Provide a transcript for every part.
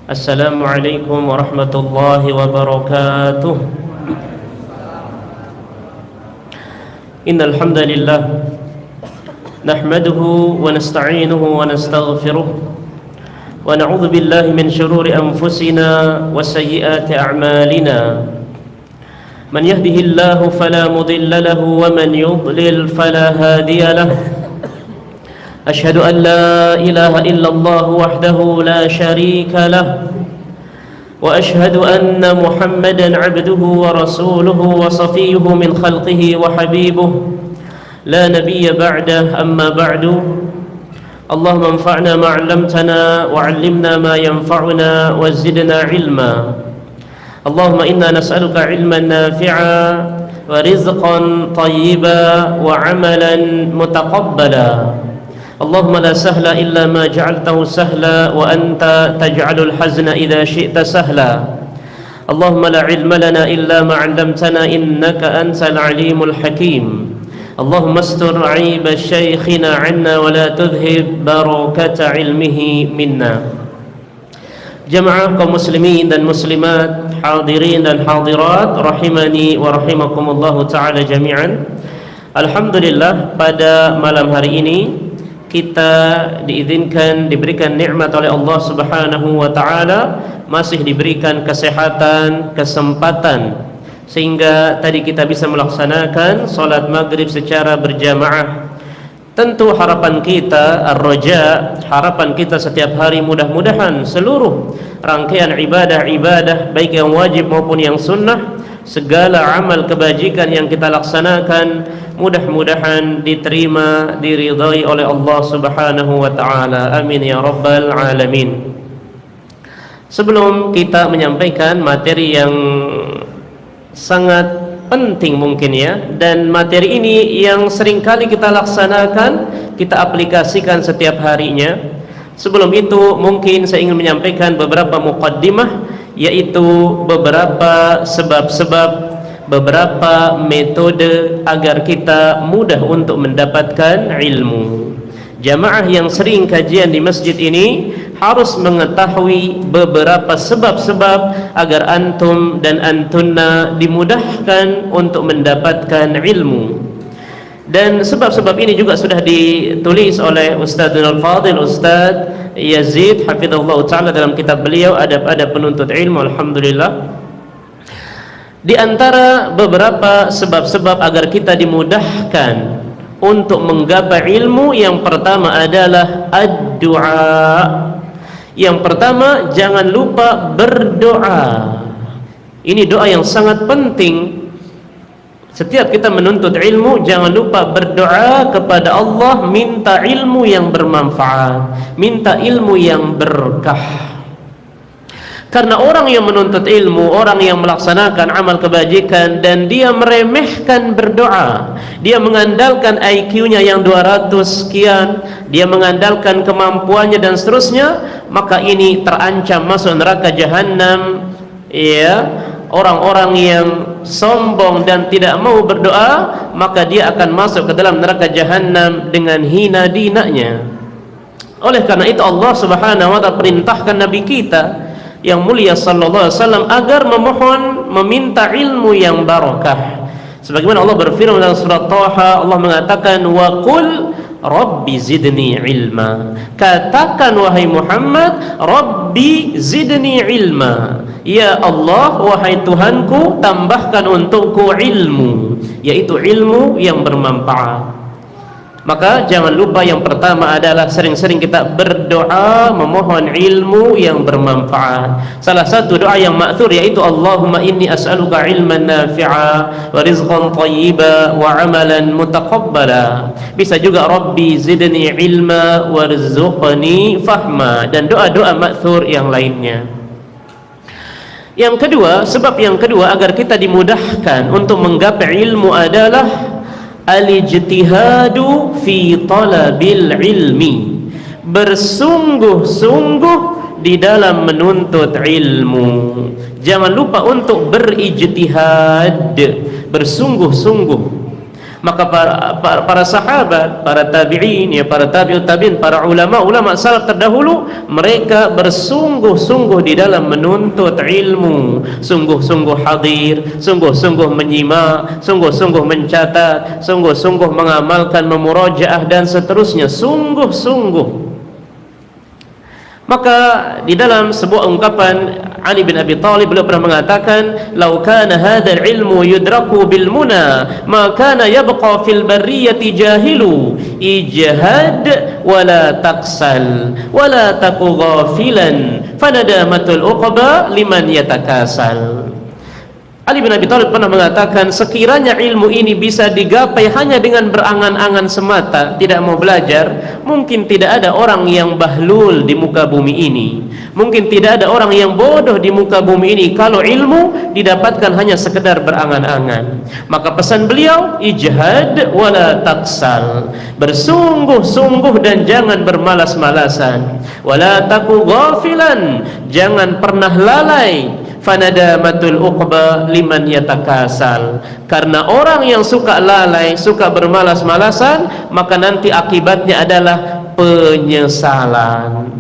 Assalamualaikum warahmatullahi wabarakatuh. Innal hamdalillah nahmaduhu wa nasta'inuhu wa nastaghfiruh wa na'udzu billahi min shururi anfusina wa sayyiati a'malina. Man yahdihillahu fala mudilla lahu wa man yudlil fala hadiya lahu. أشهد أن لا إله إلا الله وحده لا شريك له وأشهد أن محمدا عبده ورسوله وصفيه من خلقه وحبيبه لا نبي بعده أما بعد اللهم انفعنا ما علمتنا وعلمنا ما ينفعنا وزدنا علما اللهم إنا نسألك علما نافعا ورزقا طيبا وعملا متقبلا اللهم لا سهل إلا ما جعلته سهلا وأنت تجعل الحزن إذا شئت سهلا اللهم لا علم لنا إلا ما علمتنا إنك أنت العليم الحكيم اللهم استر عيب شيخنا عنا ولا تذهب بركة علمه منا. Jamaah kaum muslimin dan muslimat, hadirin dan hadirat rahimani wa rahimakumullahu ta'ala jami'an. Alhamdulillah, pada malam hari ini kita diizinkan, diberikan nikmat oleh Allah Subhanahu wa taala, masih diberikan kesehatan, kesempatan, sehingga tadi kita bisa melaksanakan salat maghrib secara berjamaah. Tentu harapan kita ar-raja, harapan kita setiap hari, mudah-mudahan seluruh rangkaian ibadah-ibadah baik yang wajib maupun yang sunnah, segala amal kebajikan yang kita laksanakan mudah-mudahan diterima, diridhai oleh Allah Subhanahu wa taala. Amin ya rabbal alamin. Sebelum kita menyampaikan materi yang sangat penting mungkin ya, dan materi ini yang seringkali kita laksanakan, kita aplikasikan setiap harinya. Sebelum itu mungkin saya ingin menyampaikan beberapa muqaddimah, yaitu beberapa sebab-sebab, beberapa metode agar kita mudah untuk mendapatkan ilmu. Jamaah yang sering kajian di masjid ini harus mengetahui beberapa sebab-sebab agar antum dan antunna dimudahkan untuk mendapatkan ilmu. Dan sebab-sebab ini juga sudah ditulis oleh Ustadzul Fadil Ustadz Yazid hafizahullah ta'ala dalam kitab beliau Adab-adab penuntut ilmu. Alhamdulillah, di antara beberapa sebab-sebab agar kita dimudahkan untuk menggapai ilmu, yang pertama adalah ad-du'a. Yang pertama, jangan lupa berdoa. Ini doa yang sangat penting. Setiap kita menuntut ilmu, jangan lupa berdoa kepada Allah, minta ilmu yang bermanfaat, minta ilmu yang berkah. Karena orang yang menuntut ilmu, orang yang melaksanakan amal kebajikan dan dia meremehkan berdoa, dia mengandalkan IQ-nya yang 200 sekian, dia mengandalkan kemampuannya dan seterusnya, maka ini terancam masuk neraka jahanam. Ya, orang-orang yang sombong dan tidak mau berdoa, maka dia akan masuk ke dalam neraka jahanam dengan hina dinanya. Oleh karena itu Allah Subhanahu wa taala perintahkan Nabi kita yang mulia sallallahu alaihi wasallam agar memohon, meminta ilmu yang barakah. Sebagaimana Allah berfirman dalam surat Thaha, Allah mengatakan wa qul rabbi zidni ilma. Katakan wahai Muhammad, rabbi zidni ilma. Ya Allah, wahai Tuhanku, tambahkan untukku ilmu, yaitu ilmu yang bermanfaat. Maka jangan lupa yang pertama adalah sering-sering kita berdoa memohon ilmu yang bermanfaat. Salah satu doa yang ma'thur yaitu Allahumma inni as'aluka ilman nafi'a wa rizqan thayyiba wa amalan mutaqabbala. Bisa juga Rabbi zidni ilma warzuqni fahma, dan doa-doa ma'thur yang lainnya. Yang kedua, sebab yang kedua agar kita dimudahkan untuk menggapai ilmu adalah al-ijtihadu fi talabil ilmi, bersungguh-sungguh di dalam menuntut ilmu. Jangan lupa untuk berijtihad, bersungguh-sungguh. Maka para sahabat, para tabi'in, ya para tabi'ut tabi'in, para ulama salaf terdahulu, mereka bersungguh-sungguh di dalam menuntut ilmu, sungguh-sungguh hadir, sungguh-sungguh menyimak, sungguh-sungguh mencatat, sungguh-sungguh mengamalkan, memurajaah dan seterusnya, sungguh-sungguh. Maka di dalam sebuah ungkapan Ali bin Abi Thalib, beliau pernah mengatakan, "Lau kana hadzal ilmu yudraku bil muna, ma kana yabqa fil barriyati jahilu, ijhad wala taksal wala taku ghafilan, fanadamatul uqba liman yatakasal." Ali bin Abi Thalib pernah mengatakan, sekiranya ilmu ini bisa digapai hanya dengan berangan-angan semata, tidak mau belajar, mungkin tidak ada orang yang bahlul di muka bumi ini, mungkin tidak ada orang yang bodoh di muka bumi ini kalau ilmu didapatkan hanya sekedar berangan-angan. Maka pesan beliau, ijhad wala taksal, bersungguh-sungguh dan jangan bermalas-malasan, wala taku ghafilan, jangan pernah lalai, fanadamatul uqba liman yatakasal, karena orang yang suka lalai, suka bermalas-malasan, maka nanti akibatnya adalah penyesalan.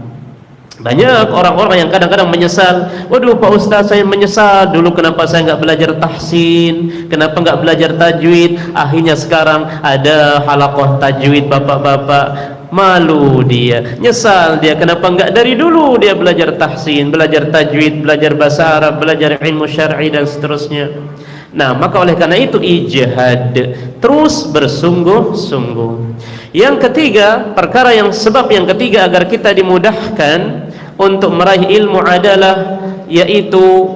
Banyak orang-orang yang kadang-kadang menyesal, waduh Pak Ustaz, saya menyesal dulu kenapa saya nggak belajar tahsin, kenapa nggak belajar tajwid, akhirnya sekarang ada halaqah tajwid bapak-bapak, malu dia, nyesal dia, kenapa enggak dari dulu dia belajar tahsin, belajar tajwid, belajar bahasa Arab, belajar ilmu syar'i dan seterusnya. Nah, maka oleh karena itu ijtihad, terus bersungguh-sungguh. Yang ketiga, sebab yang ketiga agar kita dimudahkan untuk meraih ilmu adalah yaitu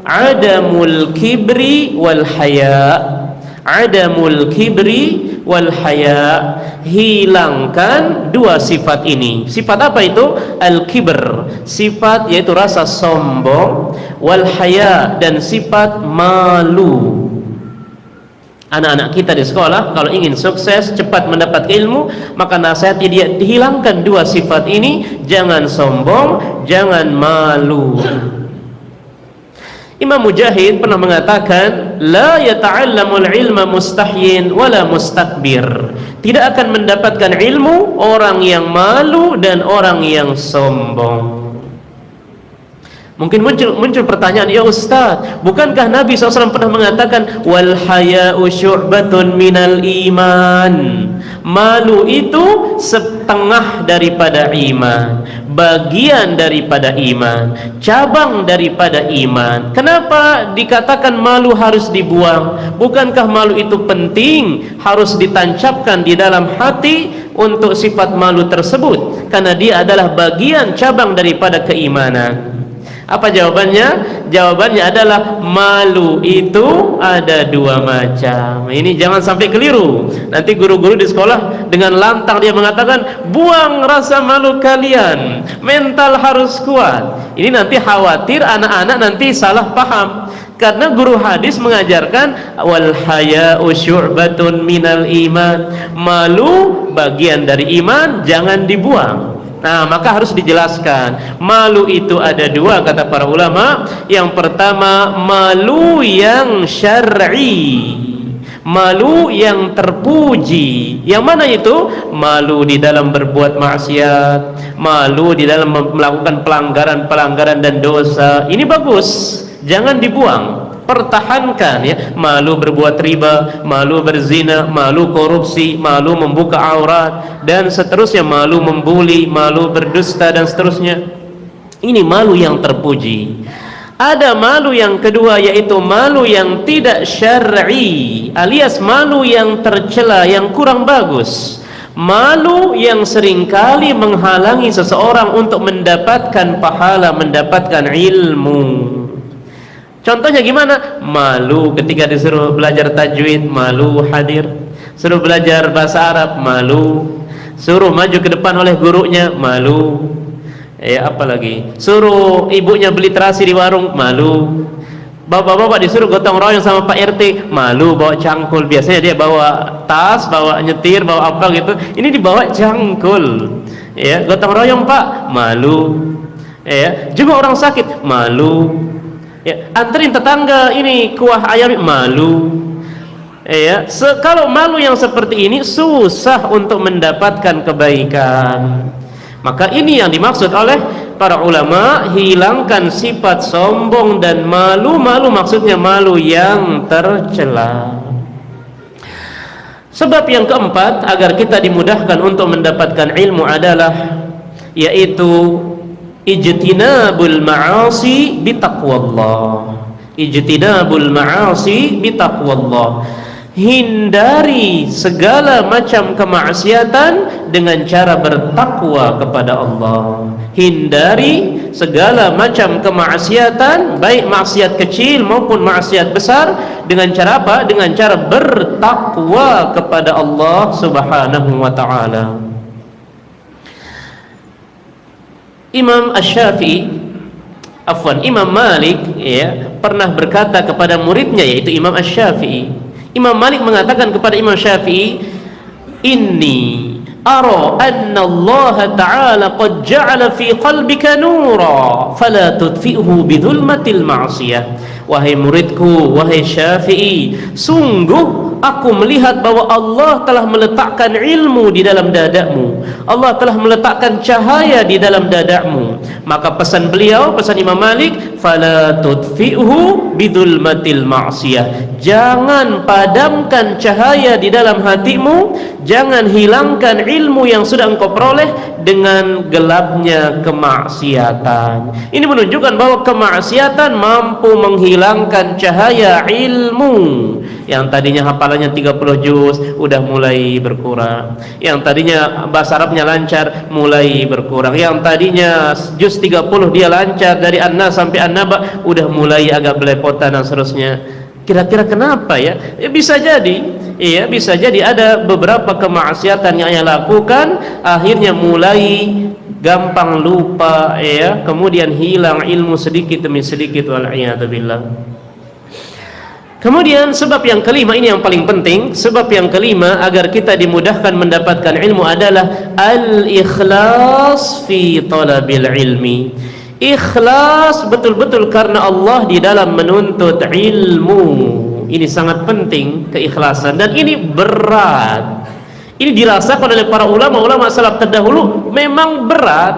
adamul kibri wal haya. Adamul kibri wal haya, hilangkan dua sifat ini. Sifat apa itu? Al-kibr, sifat yaitu rasa sombong, wal haya, dan sifat malu. Anak-anak kita di sekolah kalau ingin sukses, cepat mendapat ilmu, maka nasihat dia dihilangkan dua sifat ini, jangan sombong, jangan malu. Imam Mujahid pernah mengatakan, la yata'allamul ilma mustahyin wala mustakbir. Tidak akan mendapatkan ilmu orang yang malu dan orang yang sombong. Mungkin muncul pertanyaan, ya Ustaz, bukankah Nabi SAW pernah mengatakan, wal haya'u syu'batun minal iman, malu itu setengah daripada iman, bagian daripada iman, cabang daripada iman. Kenapa dikatakan malu harus dibuang? Bukankah malu itu penting, harus ditancapkan di dalam hati untuk sifat malu tersebut, karena dia adalah bagian cabang daripada keimanan. Apa jawabannya? Jawabannya adalah malu itu ada dua macam. Ini jangan sampai keliru. Nanti guru-guru di sekolah dengan lantang dia mengatakan, buang rasa malu kalian, mental harus kuat. Ini nanti khawatir anak-anak nanti salah paham. Karena guru hadis mengajarkan wal haya'u syu'batun minal iman, malu bagian dari iman, jangan dibuang. Nah, maka harus dijelaskan. Malu itu ada dua kata para ulama. Yang pertama, malu yang syar'i, malu yang terpuji. Yang mana itu? Malu di dalam berbuat maksiat, malu di dalam melakukan pelanggaran dan dosa. Ini bagus, jangan dibuang, pertahankan ya. Malu berbuat riba, malu berzina, malu korupsi, malu membuka aurat dan seterusnya, malu membuli, malu berdusta dan seterusnya. Ini malu yang terpuji. Ada malu yang kedua, yaitu malu yang tidak syar'i, alias malu yang tercela, yang kurang bagus. Malu yang seringkali menghalangi seseorang untuk mendapatkan pahala, mendapatkan ilmu. Contohnya gimana? Malu ketika disuruh belajar tajwid, malu hadir. Suruh belajar bahasa Arab, malu. Suruh maju ke depan oleh gurunya, malu. Apalagi suruh ibunya beli terasi di warung, malu. Bapak-bapak disuruh gotong royong sama Pak RT, malu bawa cangkul. Biasanya dia bawa tas, bawa nyetir, bawa apa gitu. Ini dibawa cangkul. Ya, gotong royong Pak, malu. Ya, juga orang sakit, malu. Ya, anterin tetangga ini kuah ayam, malu. Ya, kalau malu yang seperti ini susah untuk mendapatkan kebaikan. Maka ini yang dimaksud oleh para ulama, hilangkan sifat sombong dan malu. Malu maksudnya malu yang tercela. Sebab yang keempat agar kita dimudahkan untuk mendapatkan ilmu adalah yaitu ijtinabul ma'asi bitaqwallah. Ijtinabul ma'asi bitaqwallah. Hindari segala macam kemaksiatan dengan cara bertakwa kepada Allah. Hindari segala macam kemaksiatan, baik maksiat kecil maupun maksiat besar, dengan cara apa? Dengan cara bertakwa kepada Allah Subhanahu wa taala. Imam Imam Malik ya, pernah berkata kepada muridnya yaitu Imam Asy-Syafi'i. Imam Malik mengatakan kepada Imam Syafi'i, "Inni ara anna Allah Ta'ala qad ja'ala fi qalbika nura fala tudfi'hu bidhulmatil ma'siyah." Wahai muridku, wahai Syafi'i, sungguh aku melihat bahwa Allah telah meletakkan ilmu di dalam dadamu. Allah telah meletakkan cahaya di dalam dadamu. Maka pesan beliau, pesan Imam Malik, fala tudfi'hu bidhulmatil ma'siyah. Jangan padamkan cahaya di dalam hatimu, jangan hilangkan ilmu yang sudah engkau peroleh dengan gelapnya kemaksiatan. Ini menunjukkan bahwa kemaksiatan mampu menghilangkan cahaya ilmu. Yang tadinya hafalannya 30 juz udah mulai berkurang. Yang tadinya bahasa Arabnya lancar mulai berkurang. Yang tadinya juz 30 dia lancar dari An-Nas sampai An-Naba udah mulai agak belepotan dan seterusnya. Kira-kira kenapa ya? Ya bisa jadi, iya bisa jadi ada beberapa kemaksiatan yang ia lakukan akhirnya mulai gampang lupa ya, kemudian hilang ilmu sedikit demi sedikit, wal'iyadzubillah. Kemudian sebab yang kelima, ini yang paling penting, sebab yang kelima agar kita dimudahkan mendapatkan ilmu adalah al-ikhlas fi talabil ilmi. Ikhlas betul-betul karena Allah di dalam menuntut ilmu. Ini sangat penting, keikhlasan, dan ini berat. Ini dirasakan oleh para ulama salaf terdahulu, memang berat.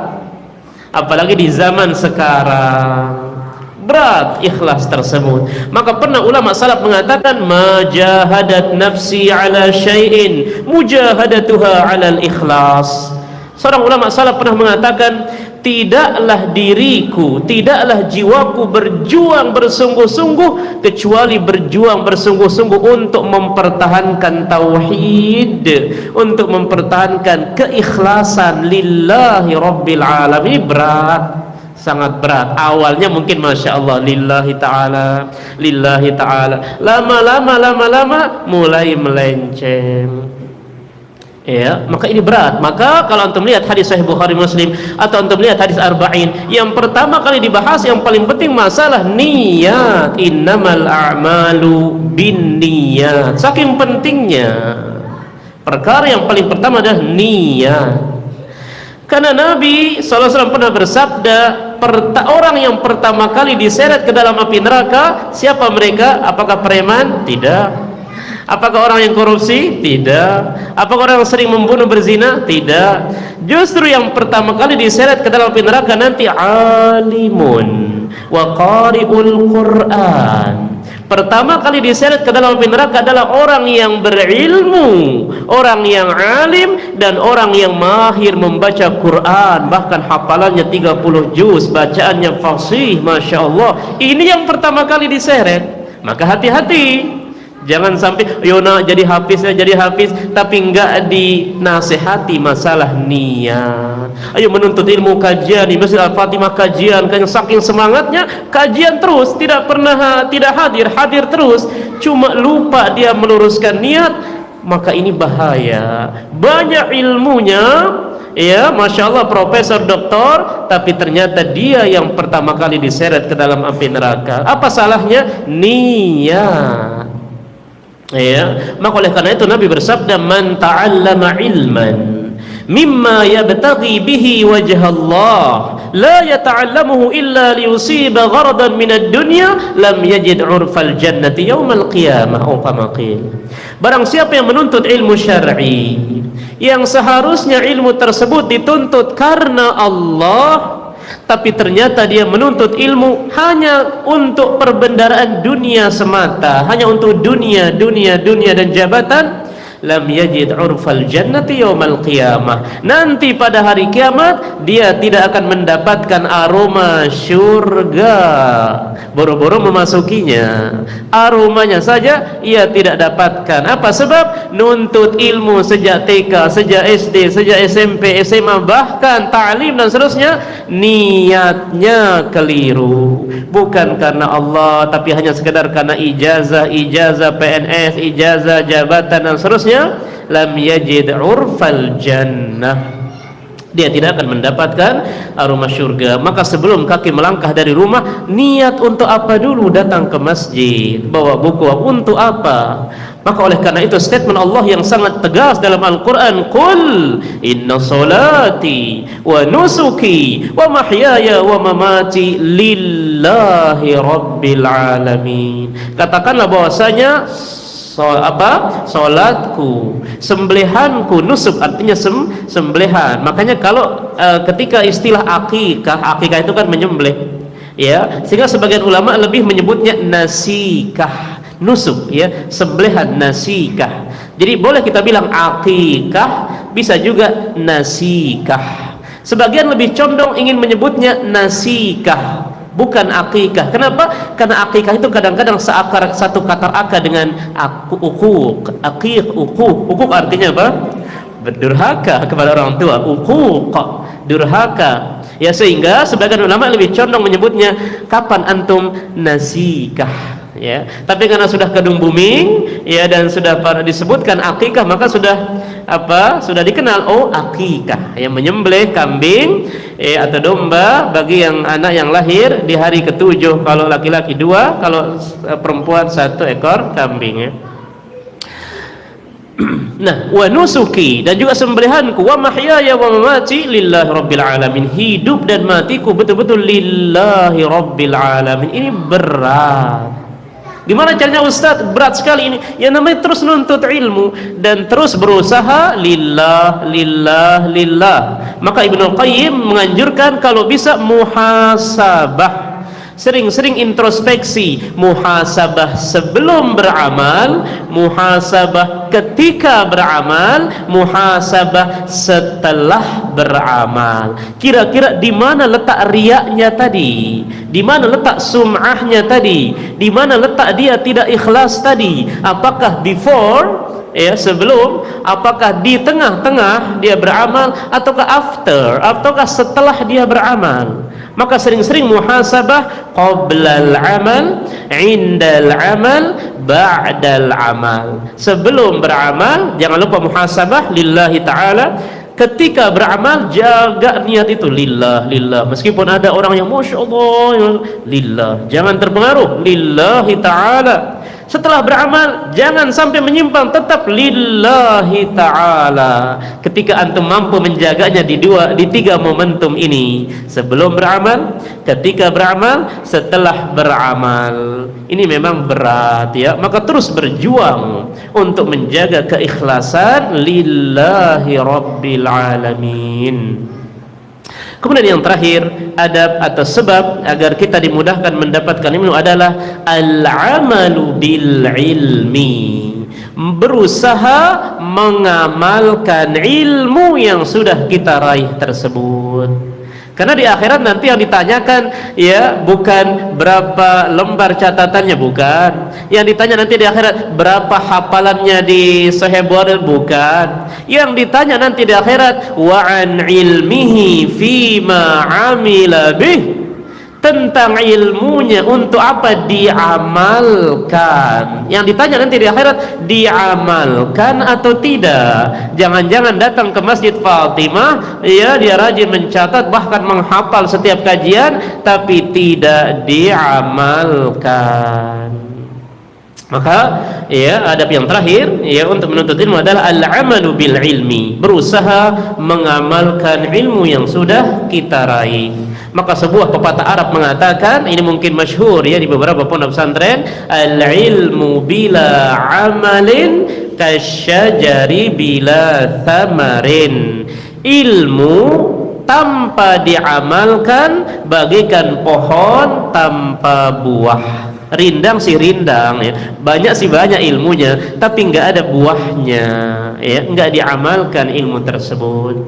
Apalagi di zaman sekarang. Berat ikhlas tersebut. Maka pernah ulama salaf mengatakan, majahadat nafsi ala syai'in mujahadatuha ala al-ikhlas. Seorang ulama salaf pernah mengatakan, tidaklah diriku, tidaklah jiwaku berjuang bersungguh-sungguh kecuali berjuang bersungguh-sungguh untuk mempertahankan tauhid, untuk mempertahankan keikhlasan lillahi rabbil alamin. Ini berat, sangat berat. Awalnya mungkin masya Allah lillahi ta'ala, lillahi ta'ala, lama-lama mulai melenceng. Ya, maka ini berat. Maka kalau antum lihat hadis Sahih Bukhari Muslim atau antum lihat hadis Arba'in, yang pertama kali dibahas yang paling penting masalah niat. Innamal a'malu binniyat. Saking pentingnya perkara yang paling pertama adalah niat. Karena Nabi SAW pernah bersabda, orang yang pertama kali diseret ke dalam api neraka, siapa mereka? Apakah preman? Tidak. Apakah orang yang korupsi? Tidak. Apakah orang yang sering membunuh, berzina? Tidak. Justru yang pertama kali diseret ke dalam api neraka nanti alimun wa qari'ul Qur'an. Pertama kali diseret ke dalam api neraka adalah orang yang berilmu, orang yang alim, dan orang yang mahir membaca Quran, bahkan hafalannya 30 juz, bacaannya fasih, masya Allah. Ini yang pertama kali diseret. Maka hati-hati, jangan sampai yona jadi hafiz tapi enggak dinasehati masalah niat. Ayo menuntut ilmu, kajian di Masjid Al-Fatimah, kajian kan saking semangatnya kajian terus, tidak pernah tidak hadir terus, cuma lupa dia meluruskan niat. Maka ini bahaya. Banyak ilmunya ya, masya Allah, profesor, doktor, tapi ternyata dia yang pertama kali diseret ke dalam api neraka. Apa salahnya? Niat. Ya, maka oleh karena itu Nabi bersabda, man ta'allama ilman mimma yabtaghi bihi wajha Allah la yata'allamuhu illa liyusiba gharadan minad dunya lam yajid 'urfal jannati yaumal qiyamah atau kama qil. Barang siapa yang menuntut ilmu syar'i yang seharusnya ilmu tersebut dituntut karena Allah, tapi ternyata dia menuntut ilmu hanya untuk perbendaharaan dunia semata, hanya untuk dunia dan jabatan, lam yajid 'urfal jannati yaumal qiyamah, nanti pada hari kiamat dia tidak akan mendapatkan aroma surga. Boro-boro memasukinya, aromanya saja ia tidak dapatkan. Apa sebab? Nuntut ilmu sejak TK, sejak SD, sejak SMP, SMA, bahkan ta'lim dan seterusnya, niatnya keliru, bukan karena Allah, tapi hanya sekedar karena ijazah PNS, ijazah jabatan dan seterusnya. Lam yajid 'urfal jannah, dia tidak akan mendapatkan aroma surga. Maka sebelum kaki melangkah dari rumah, niat untuk apa dulu datang ke masjid, bawa buku untuk apa? Maka oleh karena itu statement Allah yang sangat tegas dalam Al-Quran, qul inna salati wa nusuki wa mahyaya wa mamati lillahi rabbil alamin. Katakanlah bahwasanya salatku, sembelihanku, nusuk artinya sembelihan. Makanya kalau ketika istilah akikah itu kan menyembelih, ya, sehingga sebagian ulama lebih menyebutnya nasikah, nusuk, ya, sembelihan, nasikah. Jadi boleh kita bilang akikah, bisa juga nasikah. Sebagian lebih condong ingin menyebutnya nasikah, bukan akikah. Kenapa? Karena akikah itu kadang-kadang satu kata akar dengan ukuk. Ukuk artinya apa? Berdurhaka kepada orang tua. Ukuk, durhaka. Ya, sehingga sebagian ulama lebih condong menyebutnya kapan antum nasikah, ya. Tapi karena sudah kedung booming, ya, dan sudah disebutkan akikah, maka sudah sudah dikenal, oh akikah, yang menyembelih kambing atau domba bagi yang anak yang lahir di hari ke-7, kalau laki-laki 2, kalau perempuan 1 ekor kambing, ya. Nah, wa nusuki, dan juga sembelihanku, wa mahyaya wa mamati lillahi rabbil alamin, hidup dan matiku betul-betul lillahi rabbil alamin. Ini berat. Gimana caranya Ustaz? Berat sekali ini. Ya namanya terus nuntut ilmu dan terus berusaha lillah. Maka Ibnu Qayyim menganjurkan kalau bisa muhasabah, sering-sering introspeksi, muhasabah sebelum beramal, muhasabah ketika beramal, muhasabah setelah beramal. Kira-kira di mana letak riaknya tadi? Di mana letak sum'ahnya tadi? Di mana letak dia tidak ikhlas tadi? Apakah before, ya, sebelum, apakah di tengah-tengah dia beramal, ataukah after, ataukah setelah dia beramal? Maka sering-sering muhasabah qablal amal, indal amal, ba'dal amal. Sebelum beramal jangan lupa muhasabah lillahi ta'ala. Ketika beramal jaga niat itu lillah. Meskipun ada orang yang masya Allah lillah, jangan terpengaruh, lillahi ta'ala. Setelah beramal jangan sampai menyimpang, tetap lillahi ta'ala. Ketika antum mampu menjaganya di 3 momentum ini, sebelum beramal, ketika beramal, setelah beramal, ini memang berat, ya. Maka terus berjuang untuk menjaga keikhlasan lillahi rabbil alamin. Kemudian yang terakhir, adab atau sebab agar kita dimudahkan mendapatkan ilmu adalah al-amalu bil ilmi, berusaha mengamalkan ilmu yang sudah kita raih tersebut. Karena di akhirat nanti yang ditanyakan, ya, bukan berapa lembar catatannya, bukan. Yang ditanya nanti di akhirat berapa hafalannya di Sahih Bukhari, bukan. Yang ditanya nanti di akhirat wa an ilmihi fima amila bih, tentang ilmunya untuk apa diamalkan. Yang ditanya nanti di akhirat diamalkan atau tidak. Jangan-jangan datang ke Masjid Fatimah, ya, dia rajin mencatat bahkan menghafal setiap kajian, tapi tidak diamalkan. Maka ya adab yang terakhir ya untuk menuntut ilmu adalah al-amalu bil ilmi, berusaha mengamalkan ilmu yang sudah kita raih. Maka sebuah pepatah Arab mengatakan, ini mungkin masyhur ya di beberapa pondok pesantren, al-ilmu bila amalin kasyajari bila thamarin. Ilmu tanpa diamalkan bagaikan pohon tanpa buah. Rindang sih rindang ya, banyak sih banyak ilmunya, tapi nggak ada buahnya ya, nggak diamalkan ilmu tersebut.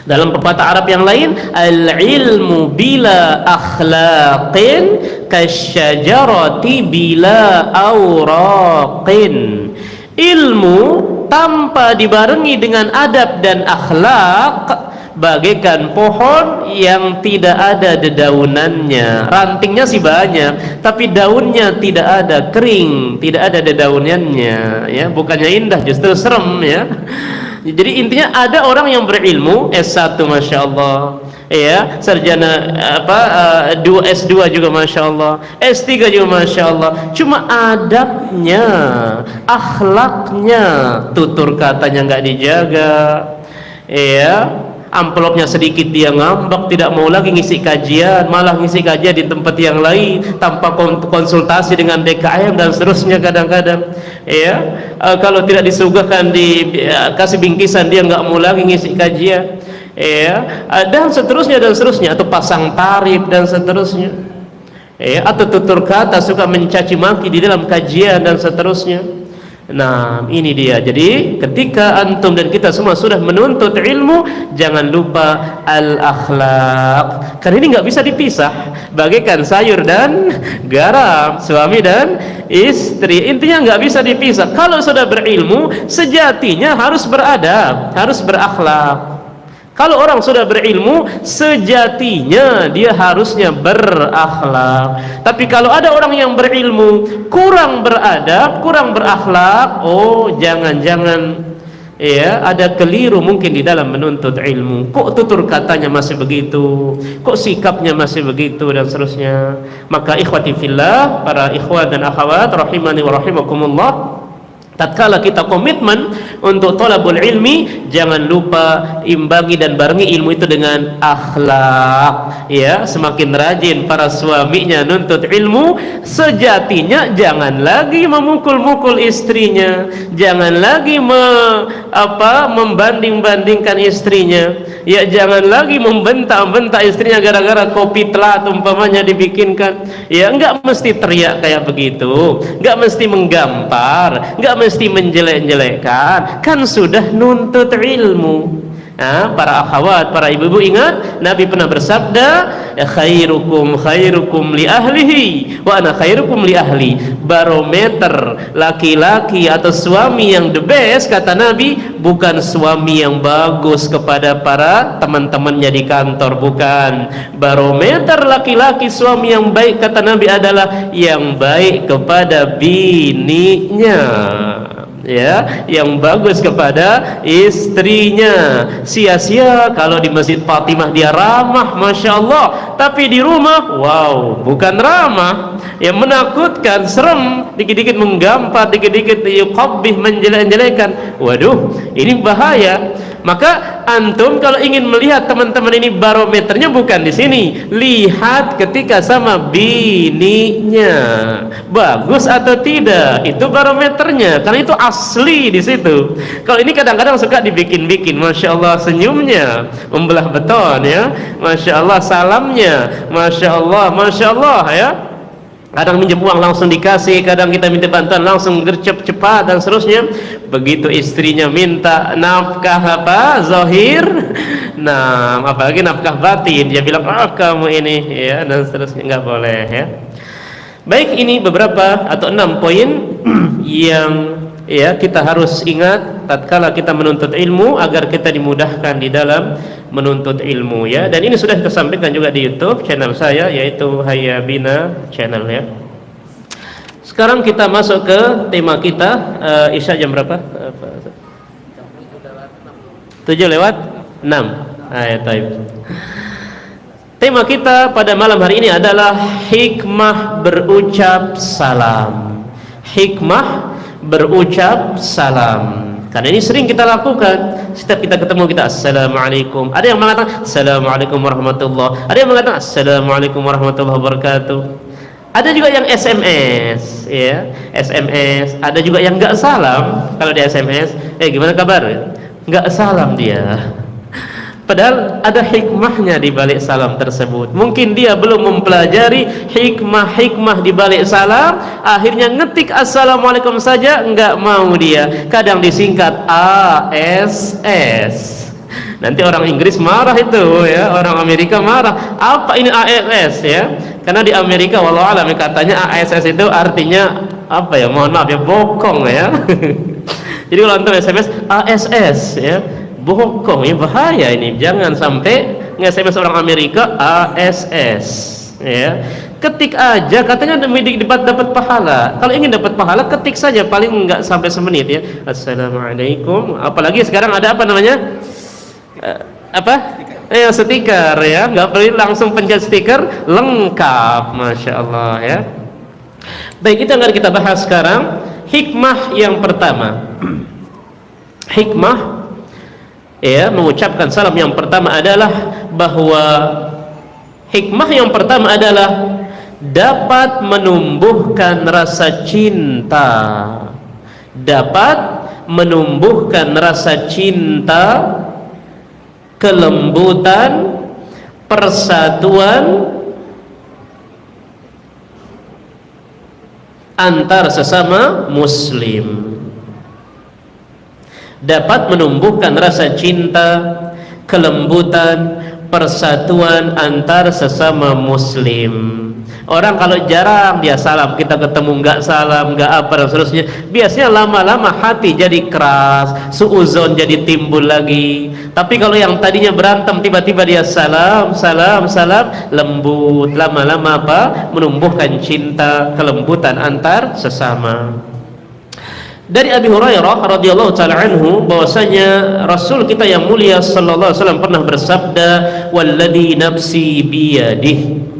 Dalam pepatah Arab yang lain, al-ilmu bila akhlaqin kasyajarati bila awraqin. Ilmu tanpa dibarengi dengan adab dan akhlak bagaikan pohon yang tidak ada dedaunannya. Rantingnya sih banyak, tapi daunnya tidak ada, kering, tidak ada dedaunannya ya. Bukannya indah, justru serem ya. Jadi intinya ada orang yang berilmu S1 Masya Allah ya, sarjana S2 juga Masya Allah, S3 juga Masya Allah, cuma adabnya, akhlaknya, tutur katanya nggak dijaga ya. Amplopnya sedikit dia ngambek, tidak mau lagi ngisi kajian, malah ngisi kajian di tempat yang lain tanpa konsultasi dengan DKM dan seterusnya. Kadang-kadang ya kalau tidak disuguhkan dikasih bingkisan dia nggak mau lagi ngisi kajian ya, dan seterusnya atau pasang tarif dan seterusnya ya, atau tutur kata suka mencaci maki di dalam kajian dan seterusnya. Nah ini dia. Jadi ketika antum dan kita semua sudah menuntut ilmu, jangan lupa al-akhlak, karena ini nggak bisa dipisah, bagaikan sayur dan garam, suami dan istri, intinya nggak bisa dipisah. Kalau sudah berilmu, sejatinya harus beradab, harus berakhlak. Kalau orang sudah berilmu, sejatinya dia harusnya berakhlak. Tapi kalau ada orang yang berilmu kurang beradab, kurang berakhlak, oh jangan-jangan ya ada keliru mungkin di dalam menuntut ilmu. Kok tutur katanya masih begitu, kok sikapnya masih begitu dan seterusnya. Maka ikhwati fillah, para ikhwan dan akhwat rahimani wa rahimakumullah, tatkala kita komitmen untuk thalabul ilmi, jangan lupa imbangi dan barengi ilmu itu dengan akhlak ya. Semakin rajin para suaminya nuntut ilmu, sejatinya jangan lagi memukul-mukul istrinya, jangan lagi membanding-bandingkan istrinya ya, jangan lagi membentak-bentak istrinya gara-gara kopi telat umpamanya dibikinkan ya. Enggak mesti teriak kayak begitu, enggak mesti menggampar, enggak mesti menjelek-jelekkan, kan sudah nuntut ilmu. Nah, para akhwat, para ibu-ibu ingat, Nabi pernah bersabda, khairukum li ahlihi wa ana khairukum li ahli. Barometer laki-laki atau suami yang the best, kata Nabi, bukan suami yang bagus kepada para teman-temannya di kantor, bukan. Barometer laki-laki suami yang baik, kata Nabi, adalah yang baik kepada bininya ya, yang bagus kepada istrinya. Sia-sia kalau di Masjid Fatimah dia ramah Masya Allah, tapi di rumah wow, bukan ramah ya, menakutkan, serem, dikit-dikit menggampar, dikit-dikit yuqabbih, menjelek-jelekan. Waduh, ini bahaya. Maka antum kalau ingin melihat teman-teman ini barometernya bukan di sini, lihat ketika sama bininya bagus atau tidak, itu barometernya, karena itu asli di situ. Kalau ini kadang-kadang suka dibikin-bikin, Masya Allah senyumnya membelah beton ya, Masya Allah salamnya, Masya Allah ya. Kadang minjem uang langsung dikasih, kadang kita minta bantuan langsung gercep cepat dan seterusnya. Begitu istrinya minta nafkah zahir, nah apalagi nafkah batin, dia bilang kamu ini ya, dan seterusnya, nggak boleh ya. Baik, ini beberapa atau 6 poin yang ya kita harus ingat tatkala kita menuntut ilmu, agar kita dimudahkan di dalam menuntut ilmu ya. Dan ini sudah kita sampaikan juga di YouTube channel saya, yaitu Hayya Bina channel ya. Sekarang kita masuk ke tema kita. Isya jam berapa? 7:06. Taib. Tema kita pada malam hari ini adalah hikmah berucap salam. hikmah berucap salam. Karena ini sering kita lakukan. Setiap kita ketemu, kita assalamualaikum. Ada yang mengatakan assalamualaikum warahmatullah, ada yang mengatakan assalamualaikum warahmatullahi wabarakatuh. Ada juga yang SMS, ya, SMS. Ada juga yang nggak salam. Kalau di SMS, gimana kabar? Nggak salam dia. Padahal ada hikmahnya di balik salam tersebut. Mungkin dia belum mempelajari hikmah-hikmah di balik salam, akhirnya ngetik assalamualaikum saja nggak mau dia. Kadang disingkat ASS. Nanti orang Inggris marah itu, ya, orang Amerika marah. Apa ini ASS, ya? Karena di Amerika wallahu alam katanya ASS itu artinya apa ya? Mohon maaf ya, bokong ya. Jadi kalau untuk SMS ASS, ya, bokong, ya, bahaya ini. Jangan sampai nge-SMS orang Amerika ASS, ya. Ketik aja, katanya demi dapat pahala. Kalau ingin dapat pahala, ketik saja, paling enggak sampai semenit, ya. Assalamualaikum. Apalagi sekarang ada apa namanya? Stiker, ya. Nggak perlu langsung pencet stiker, lengkap, masya Allah, ya. Baik, itu yang akan kita bahas sekarang. Hikmah yang pertama, hikmah, ya, mengucapkan salam yang pertama adalah bahwa hikmah yang pertama adalah dapat menumbuhkan rasa cinta, dapat menumbuhkan rasa cinta, kelembutan, persatuan antar sesama muslim. Dapat menumbuhkan rasa cinta, kelembutan, persatuan antar sesama muslim. Orang kalau jarang dia salam, kita ketemu nggak salam, nggak apa dan seterusnya, biasanya lama-lama hati jadi keras, suuzon jadi timbul lagi. Tapi kalau yang tadinya berantem tiba-tiba dia salam, lembut, lama-lama apa? Menumbuhkan cinta, kelembutan antar sesama. Dari Abi Hurairah radhiyallahu taala anhu bahwasanya Rasul kita yang mulia sallallahu alaihi wasallam pernah bersabda, "Walladzi nafsi biyadihi,"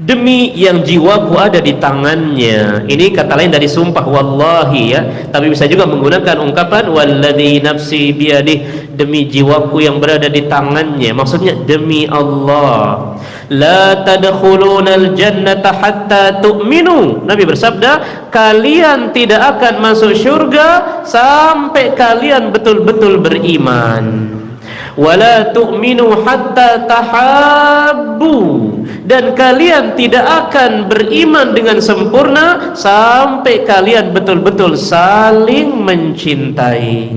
demi yang jiwaku ada di tangannya. Ini kata lain dari sumpah wallahi, ya, tapi bisa juga menggunakan ungkapan walladzi nafsi biyadihi, demi jiwaku yang berada di tangannya. Maksudnya demi Allah. La tadkhulunal jannata hatta tu'minu. Nabi bersabda, kalian tidak akan masuk surga sampai kalian betul-betul beriman. Wala tu'minu hatta tahabbu, dan kalian tidak akan beriman dengan sempurna sampai kalian betul-betul saling mencintai.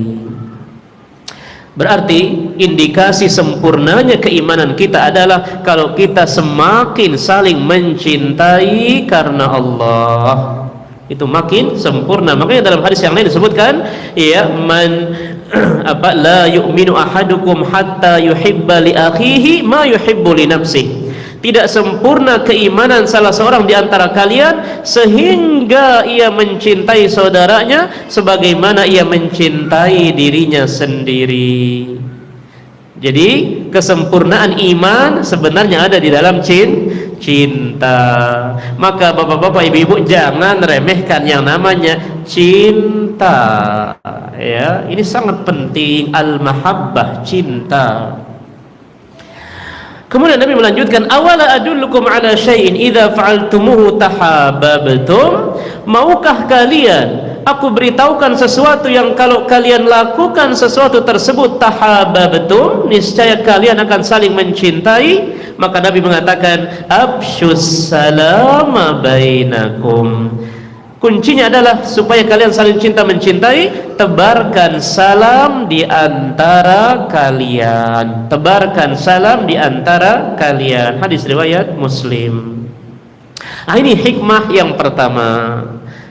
Berarti indikasi sempurnanya keimanan kita adalah kalau kita semakin saling mencintai karena Allah, itu makin sempurna. Makanya dalam hadis yang lain disebutkan, ya, la yu'minu ahadukum hatta yuhibba li akhihi ma yuhibbu li nafsihi. Tidak sempurna keimanan salah seorang di antara kalian sehingga ia mencintai saudaranya sebagaimana ia mencintai dirinya sendiri. Jadi kesempurnaan iman sebenarnya ada di dalam cinta. Maka bapak-bapak, ibu-ibu, jangan remehkan yang namanya cinta, ya. Ini sangat penting, al-mahabbah, cinta. Kemudian Nabi melanjutkan, awala adullukum ala syai'in idza fa'altumuhu tahabbabtum. Maukah kalian aku beritahukan sesuatu yang kalau kalian lakukan sesuatu tersebut tahabbabtum, niscaya kalian akan saling mencintai. Maka Nabi mengatakan, absyus salama bainakum. Kuncinya adalah supaya kalian saling cinta mencintai, tebarkan salam di antara kalian. Tebarkan salam di antara kalian. Hadis riwayat Muslim. Ini hikmah yang pertama.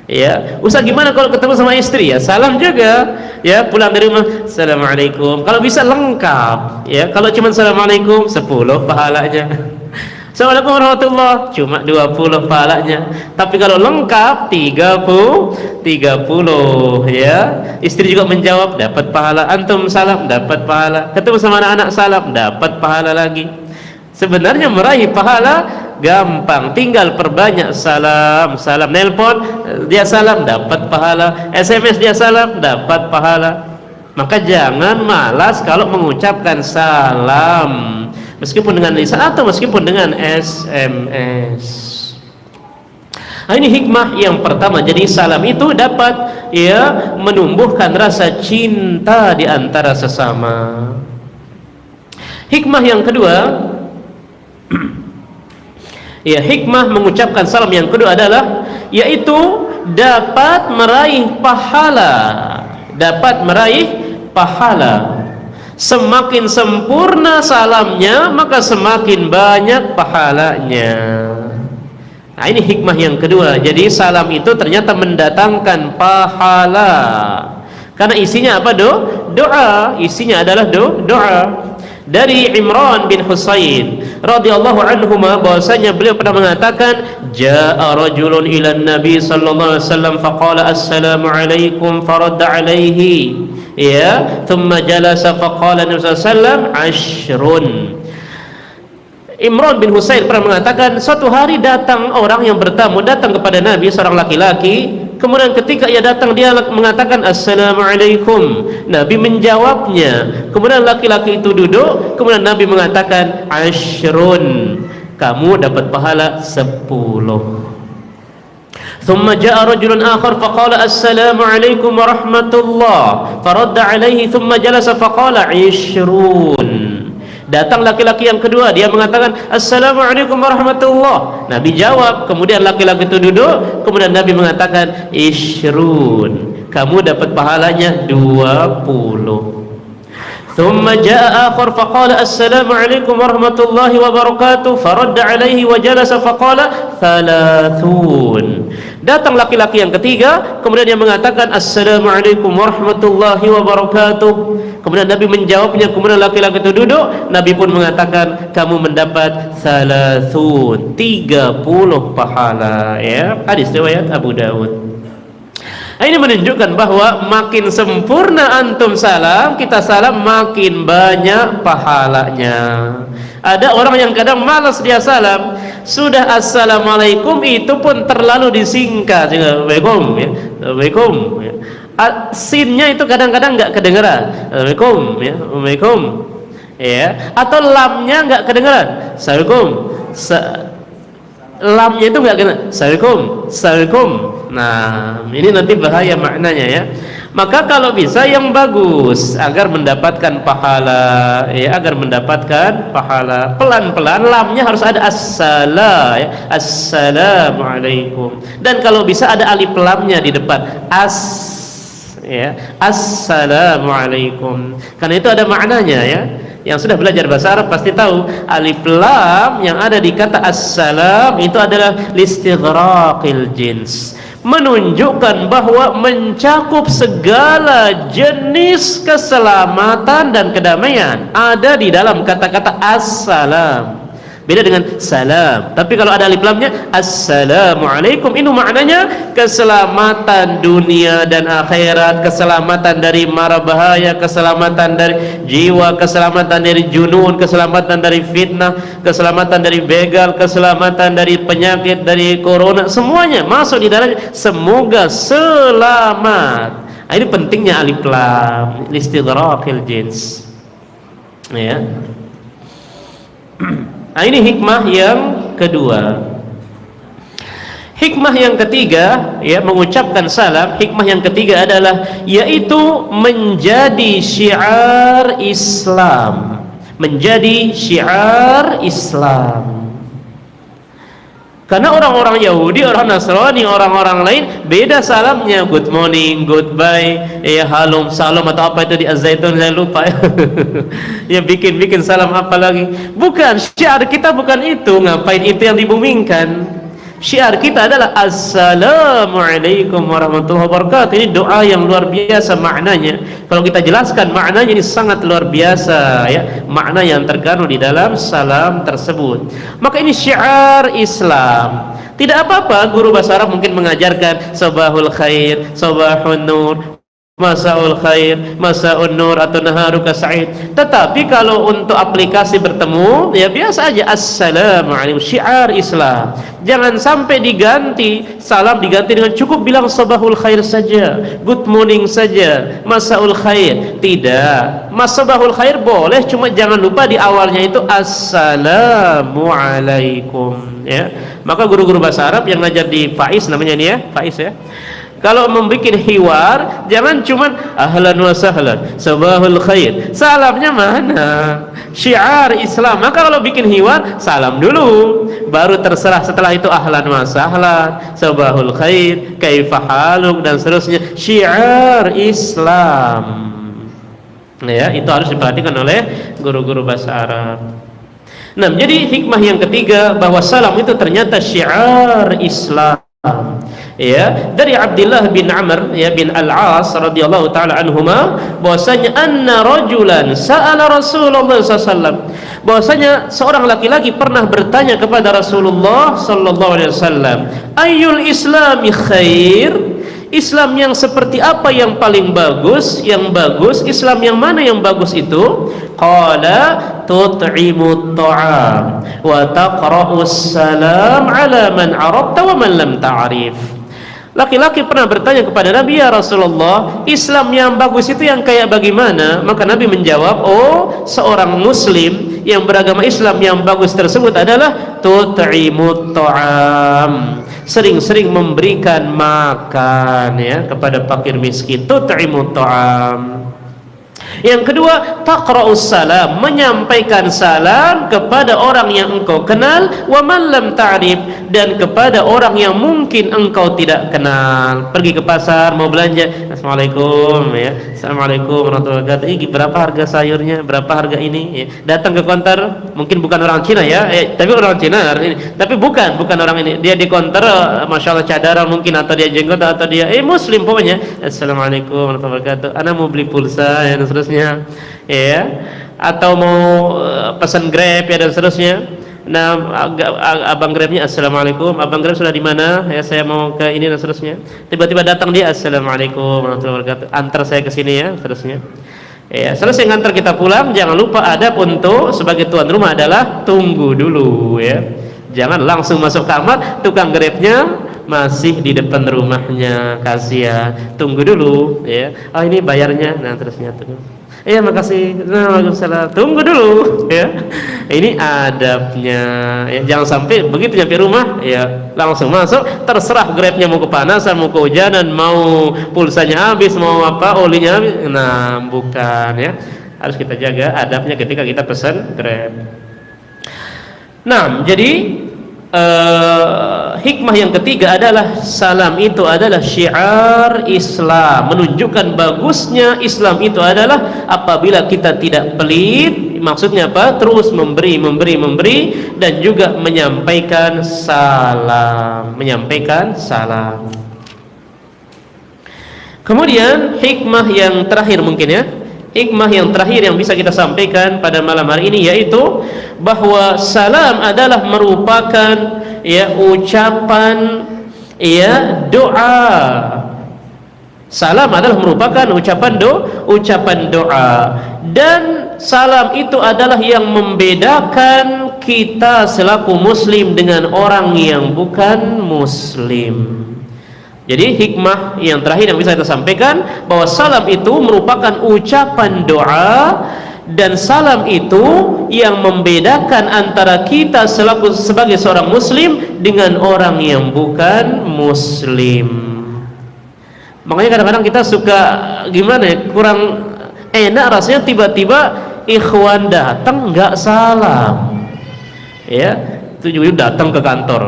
Ya, usah gimana kalau ketemu sama istri, ya, salam juga, ya, pulang dari rumah, assalamualaikum. Kalau bisa lengkap, ya. Kalau cuma assalamualaikum 10 pahalanya. Assalamualaikum warahmatullahi, cuma 20 pahalanya. Tapi kalau lengkap 30, ya. Istri juga menjawab, dapat pahala. Antum salam, dapat pahala. Ketemu sama anak-anak, salam, dapat pahala lagi. Sebenarnya meraih pahala gampang, tinggal perbanyak salam. Nelpon dia salam, dapat pahala. SMS dia salam, dapat pahala. Maka jangan malas kalau mengucapkan salam, meskipun dengan lisan atau meskipun dengan SMS. Nah, ini hikmah yang pertama. Jadi salam itu dapat menumbuhkan rasa cinta di antara sesama. Hikmah yang kedua, hikmah mengucapkan salam yang kedua adalah yaitu dapat meraih pahala. Semakin sempurna salamnya, maka semakin banyak pahalanya. Nah, ini hikmah yang kedua. Jadi salam itu ternyata mendatangkan pahala. Karena isinya apa? Doa. Isinya adalah doa. Dari Imran bin Husain radhiyallahu anhu bahwasanya beliau pernah mengatakan, jaa rajulun ila nabi sallallahu alaihi wasallam faqala assalamu alaikum faradda alaihi thumma jalasa faqala nabi sallallahu alaihi wasallam ashrun. Imran bin Husain pernah mengatakan, suatu hari datang orang yang bertamu datang kepada Nabi, seorang laki-laki. Kemudian ketika ia datang, dia mengatakan assalamualaikum. Nabi menjawabnya. Kemudian laki-laki itu duduk. Kemudian Nabi mengatakan ashrun, kamu dapat pahala 10. Thumma jaa rajulun akhar faqala assalamu alaikum warahmatullah faradda alaihi thumma jalasa faqala 20. Datang laki-laki yang kedua, dia mengatakan assalamualaikum warahmatullah. Nabi jawab, kemudian laki-laki itu duduk, kemudian Nabi mengatakan ishrun, kamu dapat pahalanya 20. Thumma jaa akhar faqala assalamualaikum warahmatullahi wabarakatuh faradda alaihi wa jalasa faqala 30. Datang laki-laki yang ketiga, kemudian dia mengatakan assalamualaikum warahmatullahi wabarakatuh. Kemudian Nabi menjawabnya, kemudian laki-laki itu duduk, Nabi pun mengatakan kamu mendapat 30 pahala. Hadis riwayat Abu Dawud. Ini menunjukkan bahwa makin sempurna antum salam, kita salam, makin banyak pahalanya. Ada orang yang kadang malas dia salam, sudah assalamualaikum itu pun terlalu disingkat, Assalamualaikum, sinnya itu kadang-kadang nggak kedengeran, Assalamualaikum, atau lamnya nggak kedengeran, Assalamualaikum, lamnya itu nggak kedengeran, Assalamualaikum. Nah, ini nanti bahaya maknanya. Maka kalau bisa yang bagus agar mendapatkan pahala, pelan-pelan lamnya harus ada assalamualaikum. Dan kalau bisa ada alif lamnya di depan, assalamualaikum. Karena itu ada maknanya. Yang sudah belajar bahasa Arab pasti tahu alif lam yang ada di kata assalam itu adalah listighraqil jins, menunjukkan bahwa mencakup segala jenis keselamatan dan kedamaian ada di dalam kata-kata assalam. Beda dengan salam. Tapi kalau ada alif lamnya assalamualaikum, itu maknanya keselamatan dunia dan akhirat, keselamatan dari mara bahaya, keselamatan dari jiwa, keselamatan dari junun, keselamatan dari fitnah, keselamatan dari begal, keselamatan dari penyakit, dari corona, semuanya masuk di dalamnya. Semoga selamat. Ini pentingnya alif lam, listighraqil jins. Nah, ini hikmah yang kedua. Hikmah yang ketiga, mengucapkan salam. Hikmah yang ketiga adalah yaitu menjadi syiar Islam. Menjadi syiar Islam. Karena orang-orang Yahudi, orang Nasrani, orang-orang lain beda salamnya. Good morning, goodbye, halom, salam atau apa itu di Az-Zaitun, saya lupa. Bikin salam apa lagi? Bukan, syiar kita bukan itu. Ngapain itu yang dibumingkan? Syiar kita adalah assalamualaikum warahmatullahi wabarakatuh. Ini doa yang luar biasa maknanya. Kalau kita jelaskan maknanya, ini sangat luar biasa, makna yang terkandung di dalam salam tersebut. Maka ini syiar Islam. Tidak apa-apa guru bahasa Arab mungkin mengajarkan sabahul khair, sabahun nur, Masaul khair, masaul nur atau naharuka sa'id. Tetapi kalau untuk aplikasi bertemu, ya biasa aja assalamualaikum, syiar Islam. Jangan sampai diganti, salam diganti dengan cukup bilang sabahul khair saja, good morning saja, masaul khair. Tidak, masabahul khair boleh, cuma jangan lupa di awalnya itu assalamualaikum, ya. Maka guru-guru bahasa Arab yang ngajar di Faiz, namanya ini ya, Faiz ya, kalau membuat hiwar, jangan cuman ahlan wa sahlan, sabahul khair. Salamnya mana? Syiar Islam. Maka kalau bikin hiwar, salam dulu, baru terserah setelah itu ahlan wa sahlan, sabahul khair, kaifa haluk, dan seterusnya. Syiar Islam. Ya, itu harus diperhatikan oleh guru-guru bahasa Arab. Nah, jadi hikmah yang ketiga bahwa salam itu ternyata syiar Islam. Ya, dari Abdullah bin Amr ya bin Al-As radhiyallahu taala anhuma, bahwasanya anna rajulan sa'ala Rasulullah sallallahu alaihi wasallam, bahwasanya seorang laki-laki pernah bertanya kepada Rasulullah sallallahu alaihi wasallam, ayyul islami khair, Islam yang seperti apa yang paling bagus, yang bagus, Islam yang mana yang bagus itu? Qala tut'imut ta'am wa taqra'us salam ala man 'arafta wa man lam ta'rif. Laki-laki pernah bertanya kepada Nabi, ya Rasulullah, Islam yang bagus itu yang kayak bagaimana? Maka Nabi menjawab, oh, seorang muslim yang beragama Islam yang bagus tersebut adalah tut'imut ta'am, sering-sering memberikan makan ya kepada fakir miskin, tut'imut ta'am. Yang kedua, taqra'us salam, menyampaikan salam kepada orang yang engkau kenal, wa man lam ta'rif, dan kepada orang yang mungkin engkau tidak kenal. Pergi ke pasar mau belanja, assalamualaikum ya, assalamualaikum warahmatullahi wabarakatuh. Ini berapa harga sayurnya, berapa harga ini ya. Datang ke konter, mungkin bukan orang Cina ya, tapi orang Cina ini, tapi bukan orang ini, dia di konter, masya Allah cadara mungkin, atau dia jenggot, atau dia muslim pokoknya, assalamualaikum warahmatullahi wabarakatuh, ana mau beli pulsa ya, dan seterusnya ya, atau mau pesan Grab ya, dan seterusnya. Nah, abang Grabnya, assalamualaikum, abang Grab sudah di mana ya, saya mau ke ini, dan seterusnya. Tiba-tiba datang dia, assalamualaikum warahmatullahi wabarakatuh, antar saya ke sini ya, seterusnya ya. Selesai ngantar kita pulang, jangan lupa adab untuk sebagai tuan rumah adalah tunggu dulu ya, jangan langsung masuk kamar, tukang Grabnya masih di depan rumahnya, kasihan, tunggu dulu ya. Oh, ini bayarnya, nah terusnya tunggu. Iya, makasih. Waalaikumsalam. Tunggu dulu ya. Ini adabnya ya. Jangan sampai begitu nyampe rumah ya langsung masuk, terserah Grabnya mau kepanasan, mau kehujanan, mau pulsanya habis, mau apa, olinya habis. Nah, bukan ya. Harus kita jaga adabnya ketika kita pesan Grab. Nah, jadi hikmah yang ketiga adalah salam itu adalah syiar Islam, menunjukkan bagusnya Islam itu adalah apabila kita tidak pelit, maksudnya apa? Terus memberi dan juga menyampaikan salam, Kemudian hikmah yang terakhir mungkin ya, hikmah yang terakhir yang bisa kita sampaikan pada malam hari ini yaitu bahwa salam adalah merupakan ya ucapan ya doa. Salam adalah merupakan ucapan doa, dan salam itu adalah yang membedakan kita selaku muslim dengan orang yang bukan muslim. Jadi hikmah yang terakhir yang bisa kita sampaikan bahwa salam itu merupakan ucapan doa, dan salam itu yang membedakan antara kita selaku sebagai seorang muslim dengan orang yang bukan muslim. Makanya kadang-kadang kita suka gimana ya, kurang enak rasanya tiba-tiba ikhwan datang nggak salam ya, itu juga datang ke kantor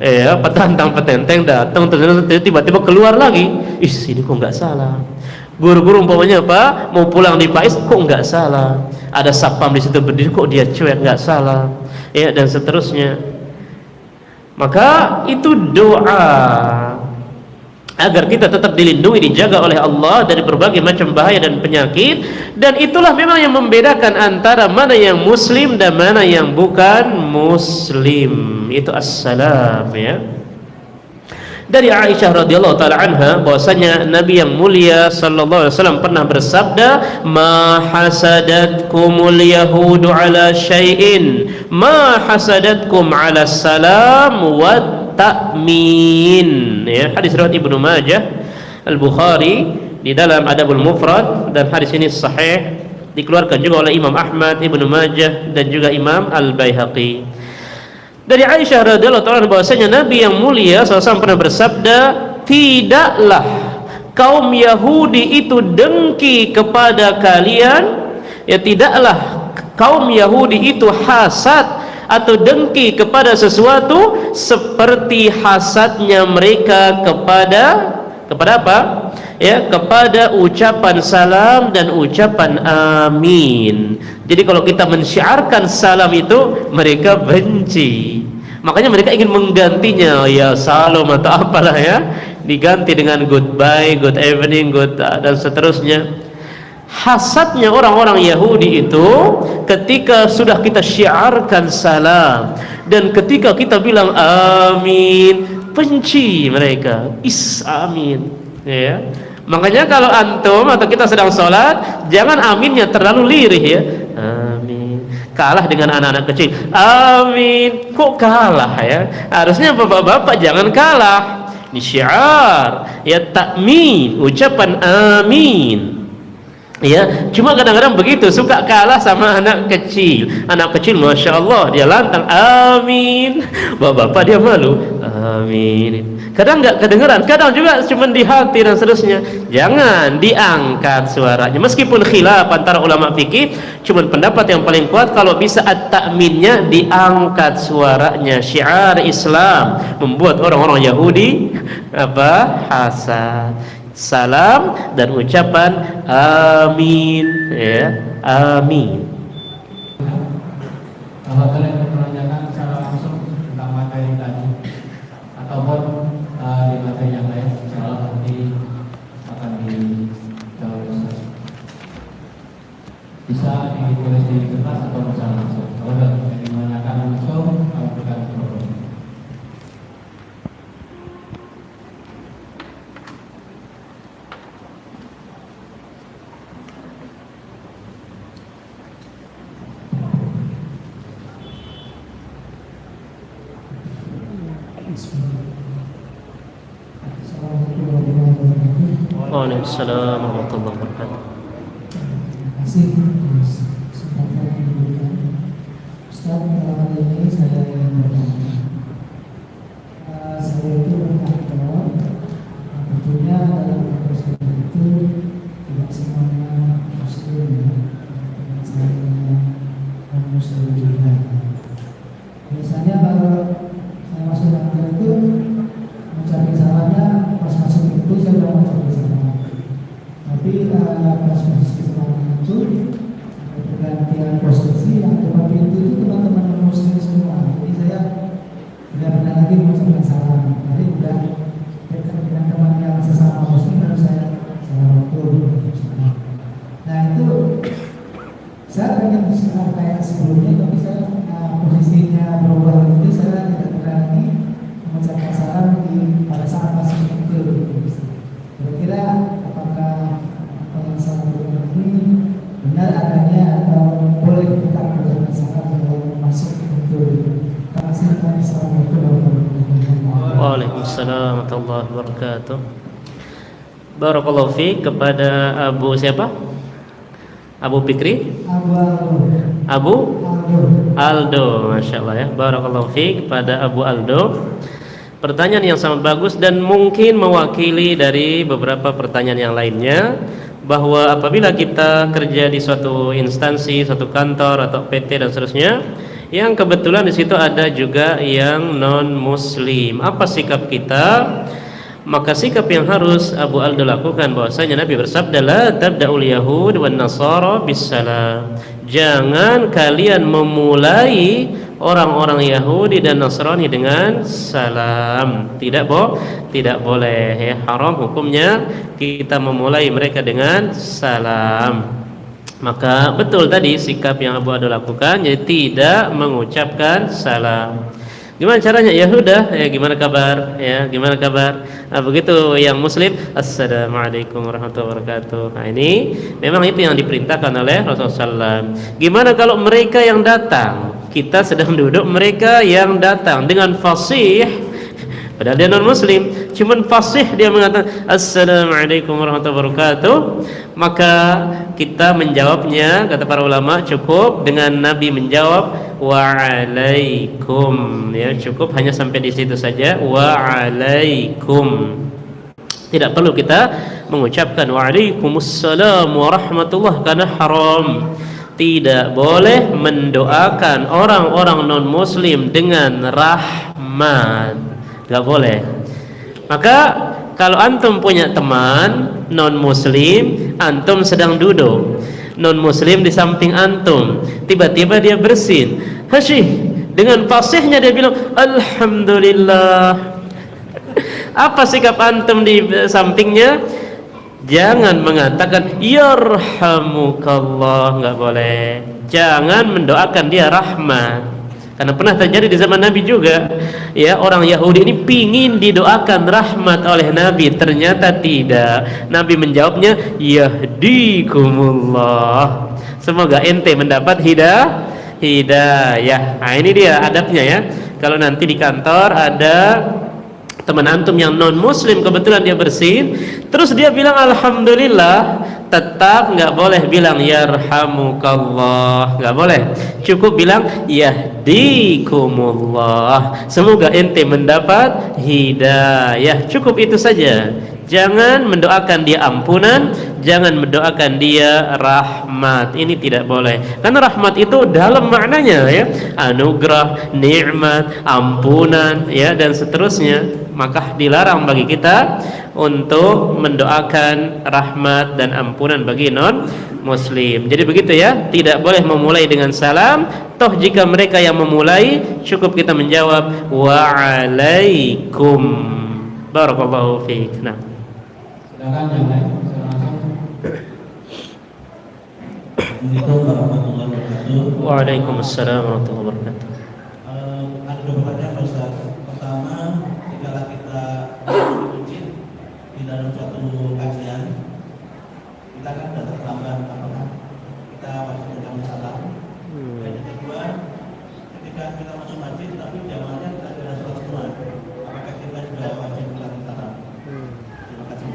ya, petentang-petenteng datang, tiba-tiba keluar lagi, ini kok nggak salam. Guru-guru umpamanya apa, mau pulang di Faiz kok nggak salah, ada sapam di situ berdiri kok dia cuek nggak salah ya, dan seterusnya. Maka itu doa agar kita tetap dilindungi, dijaga oleh Allah dari berbagai macam bahaya dan penyakit, dan itulah memang yang membedakan antara mana yang muslim dan mana yang bukan muslim, itu assalam ya. Dari Aisyah radhiyallahu taala anha bahwasanya Nabi yang mulia sallallahu alaihi wasallam pernah bersabda, "Ma hasadatkumul yahudu ala syai'in ma hasadatkum ala salam wa ta'min." Ya, hadis riwayat Ibnu Majah, Al-Bukhari di dalam Adabul Mufrad, dan hadis ini sahih dikeluarkan juga oleh Imam Ahmad, Ibnu Majah dan juga Imam Al-Baihaqi. Dari Aisyah radhiyallahu ta'ala bahwasanya Nabi yang mulia SAW pernah bersabda, tidaklah kaum Yahudi itu dengki kepada kalian, ya tidaklah kaum Yahudi itu hasad atau dengki kepada sesuatu seperti hasadnya mereka kepada apa? Ya, kepada ucapan salam dan ucapan amin. Jadi kalau kita mensyiarkan salam itu mereka benci, makanya mereka ingin menggantinya, ya salam atau apalah ya, diganti dengan goodbye, good evening, good dan seterusnya. Hasadnya orang-orang Yahudi itu ketika sudah kita syiarkan salam dan ketika kita bilang amin, benci mereka, amin ya. Makanya kalau antum atau kita sedang sholat, jangan aminnya terlalu lirih ya, amin, kalah dengan anak-anak kecil, amin, kok kalah ya. Harusnya bapak-bapak jangan kalah, ini syiar ya, takmin, ucapan amin ya. Cuma kadang-kadang begitu, suka kalah sama anak kecil. Anak kecil Masya Allah dia lantang amin, bapak-bapak dia malu amin, kadang nggak kedengeran, kadang juga cuma di hati dan seterusnya. Jangan diangkat suaranya, meskipun khilaf antara ulama fikih, cuma pendapat yang paling kuat kalau bisa at-ta'minnya diangkat suaranya. Syiar Islam membuat orang-orang Yahudi apa? Hasad. Salam dan ucapan amin ya, amin. Kalau kalian menanyakan secara langsung tentang materi tadi ataupun di materi yang lain, insyaallah nanti akan dijawab. Bisa ditulis di kertas atau bisa langsung. Kalau yang ditanyakan langsung, berikan mikrofon. Waalaikumsalam warahmatullahi wabarakatuh. Terima kasih atas kesempatan yang diberikan. Ustaz, kali ini saya ingin bertanya. Saya itu bertanya, tentunya dalam proses itu tidak semuanya muslim ya, dengan saya non muslim juga. Biasanya kalau saya masuk kantor itu mencari salahnya pas masuk itu saya udah mencari salah. Tapi pas posisi salahnya itu pergantian posisi yang depan pintu itu teman-teman muslim semua. Jadi saya tidak pernah lagi mengucapkan salam. Jadi udah dekat dengan teman yang sesama muslim baru saya salam. Nah itu saya pengen kayak sebelumnya, tapi saya posisinya berubah lagi. Saya tidak pernah lagi mengucapkan salam pada saat masuk itu. Kira-kira apakah apa yang saya lakukan ini benar adanya atau boleh kita mengucapkan salam sebelum masuk itu? Terima kasih. Assalamualaikum warahmatullahi wabarakatuh. Waalaikumsalam warahmatullahi wabarakatuh. Barakallahu fiik. Kepada Abu siapa? Abu Fikri? Abu Aldo, Masya Allah ya. Barakallahu fiik. Kepada Abu Aldo, pertanyaan yang sangat bagus dan mungkin mewakili dari beberapa pertanyaan yang lainnya, bahwa apabila kita kerja di suatu instansi, suatu kantor atau PT dan seterusnya, yang kebetulan di situ ada juga yang non muslim, apa sikap kita? Maka sikap yang harus Abu Aldo lakukan, bahwasanya Nabi bersabda, la tabda'ul yahud wan nasara bisalam, jangan kalian memulai orang-orang Yahudi dan Nasrani dengan salam. Tidak boleh ya, haram hukumnya kita memulai mereka dengan salam. Maka betul tadi sikap yang Abu Aldo lakukan, jadi tidak mengucapkan salam. Gimana caranya? Ya udah, ya gimana kabar? Ya, gimana kabar? Nah, begitu yang muslim, assalamualaikum warahmatullahi wabarakatuh. Nah, ini memang itu yang diperintahkan oleh Rasulullah SAW. Gimana kalau mereka yang datang? Kita sedang duduk, mereka yang datang dengan fasih, padahal dia non muslim, cuman fasih dia mengatakan assalamualaikum warahmatullahi wabarakatuh, maka kita menjawabnya, kata para ulama, cukup dengan Nabi menjawab waalaikum, ya cukup hanya sampai di situ saja, waalaikum. Tidak perlu kita mengucapkan waalaikumsalam warahmatullah karena haram. Tidak boleh mendoakan orang-orang non muslim dengan rahmat, nggak boleh. Maka kalau antum punya teman non muslim, antum sedang duduk, non muslim di samping antum, tiba-tiba dia bersin, hasyih, dengan fasihnya dia bilang alhamdulillah. Apa sikap antum di sampingnya? Jangan mengatakan yarhamukallah, nggak boleh. Jangan mendoakan dia rahmat, karena pernah terjadi di zaman Nabi juga, ya, orang Yahudi ini pingin didoakan rahmat oleh Nabi, ternyata tidak. Nabi menjawabnya yahdikumullah, semoga ente mendapat hidayah. Nah, ini dia adabnya ya. Kalau nanti di kantor ada teman antum yang non muslim, kebetulan dia bersin, terus dia bilang alhamdulillah, tetap nggak boleh bilang yarhamukallah, nggak boleh. Cukup bilang yahdikumullah, semoga ente mendapat hidayah. Cukup itu saja. Jangan mendoakan dia ampunan, jangan mendoakan dia rahmat. Ini tidak boleh. Karena rahmat itu dalam maknanya ya, anugerah, nikmat, ampunan, ya, dan seterusnya. Maka dilarang bagi kita untuk mendoakan rahmat dan ampunan bagi non muslim. Jadi begitu ya, tidak boleh memulai dengan salam. Toh jika mereka yang memulai, cukup kita menjawab waalaikum. Barakallahu fiik. Nah, Silakan yang lain, saya langsung. Assalamualaikum warahmatullahi wabarakatuh. waalaikumsalam warahmatullahi wabarakatuh. Ada dua pertanyaan Pak Ustaz. Pertama, jika kita berkunci di dalam suatu kajian, kita kan sudah terlambat, apakah kita wajib mengucapkan salam? Dan yang kedua, ketika kita masuk masjid tapi jamaahnya tidak ada sholat Jumat, apakah kita sudah wajib melakukan salam? Terima kasih.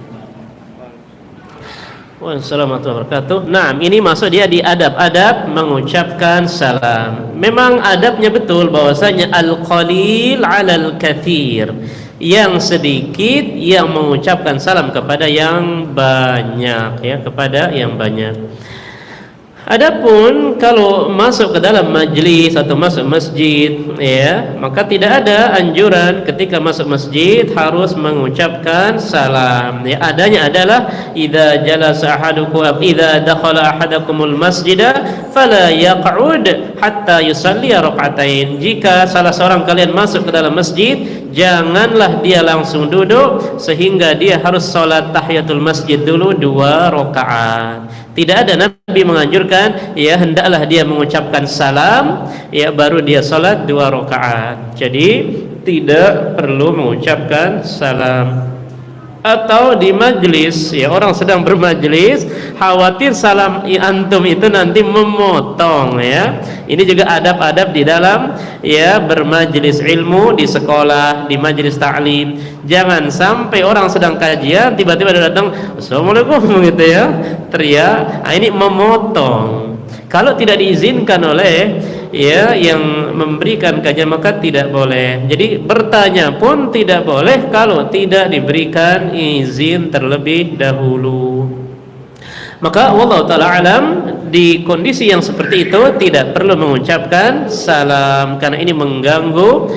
Wassalamualaikum warahmatullahi wabarakatuh. Nah, ini masuk dia di adab-adab mengucapkan salam. Memang adabnya betul bahwasanya al-qalil 'alal katsir, yang sedikit yang mengucapkan salam kepada yang banyak, ya, kepada yang banyak. Adapun kalau masuk ke dalam majlis atau masuk masjid, ya, maka tidak ada anjuran ketika masuk masjid harus mengucapkan salam. Ya, adanya adalah idza jalasa ahadukum idza dakhala ahadakumul masjida fala yaq'ud hatta yusalli rak'atain. Jika salah seorang kalian masuk ke dalam masjid, janganlah dia langsung duduk sehingga dia harus salat tahiyatul masjid dulu 2 rakaat. Tidak ada, Nabi menganjurkan, ya, hendaklah dia mengucapkan salam, ya, baru dia salat 2 rakaat. Jadi tidak perlu mengucapkan salam. Atau di majlis, ya, orang sedang bermajlis, khawatir salam antum itu nanti memotong, ya. Ini juga adab-adab di dalam, ya, bermajlis ilmu di sekolah, di majlis ta'lim. Jangan sampai orang sedang kajian tiba-tiba dia datang assalamualaikum gitu, ya, teriak. Nah, ini memotong. Kalau tidak diizinkan oleh, ya, yang memberikan kajian maka tidak boleh. Jadi bertanya pun tidak boleh kalau tidak diberikan izin terlebih dahulu. Maka wallahu taala alam, di kondisi yang seperti itu tidak perlu mengucapkan salam karena ini mengganggu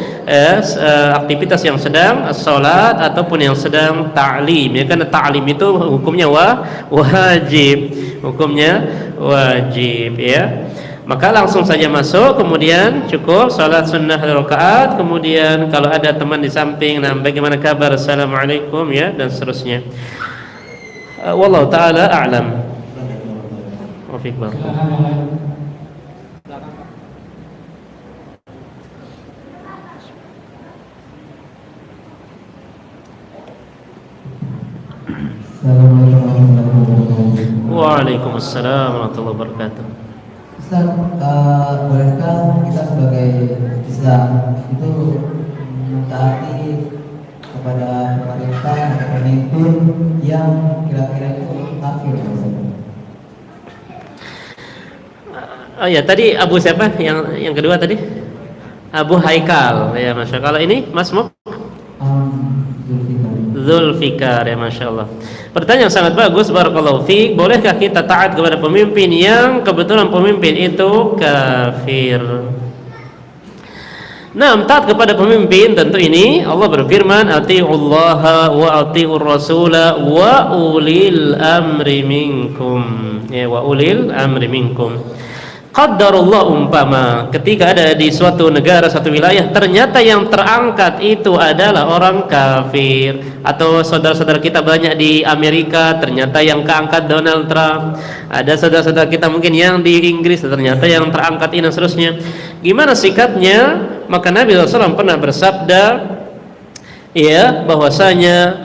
aktivitas yang sedang salat ataupun yang sedang ta'lim, ya, karena ta'lim itu hukumnya wajib, hukumnya wajib, ya. Maka langsung saja masuk, kemudian cukup salat sunnah 2 rakaat, kemudian kalau ada teman di samping, nah bagaimana kabar, assalamualaikum, ya, dan seterusnya. Wallahu taala a'lam. Wafiq bang. Silakan yang lain. Silakan, Pak. Assalamualaikum warahmatullahi wabarakatuh. Waalaikumsalam warahmatullahi wabarakatuh. Ustaz, bolehkah kita sebagai Islam itu mentaati kepada pemerintah atau pemimpin yang kira-kira itu kafir? Oh ya, tadi Abu siapa? Yang kedua tadi? Abu Haikal. Ya, Masya Allah. Kalau ini Mas Muk? Zulfikar, ya, Masya Allah. Pertanyaan sangat bagus, barakallahu fiik. Bolehkah kita taat kepada pemimpin yang kebetulan pemimpin itu kafir? Nah, taat kepada pemimpin tentu ini Allah berfirman, atiullaha wa atiur rasula wa ulil amri minkum. Ya, wa ulil amri minkum. Qaddarullah, umpama ketika ada di suatu negara, suatu wilayah, ternyata yang terangkat itu adalah orang kafir, atau saudara-saudara kita banyak di Amerika, ternyata yang keangkat Donald Trump, ada saudara-saudara kita mungkin yang di Inggris, ternyata yang terangkat ini dan seterusnya. Gimana sikapnya? Maka Nabi SAW pernah bersabda, ya, bahwasanya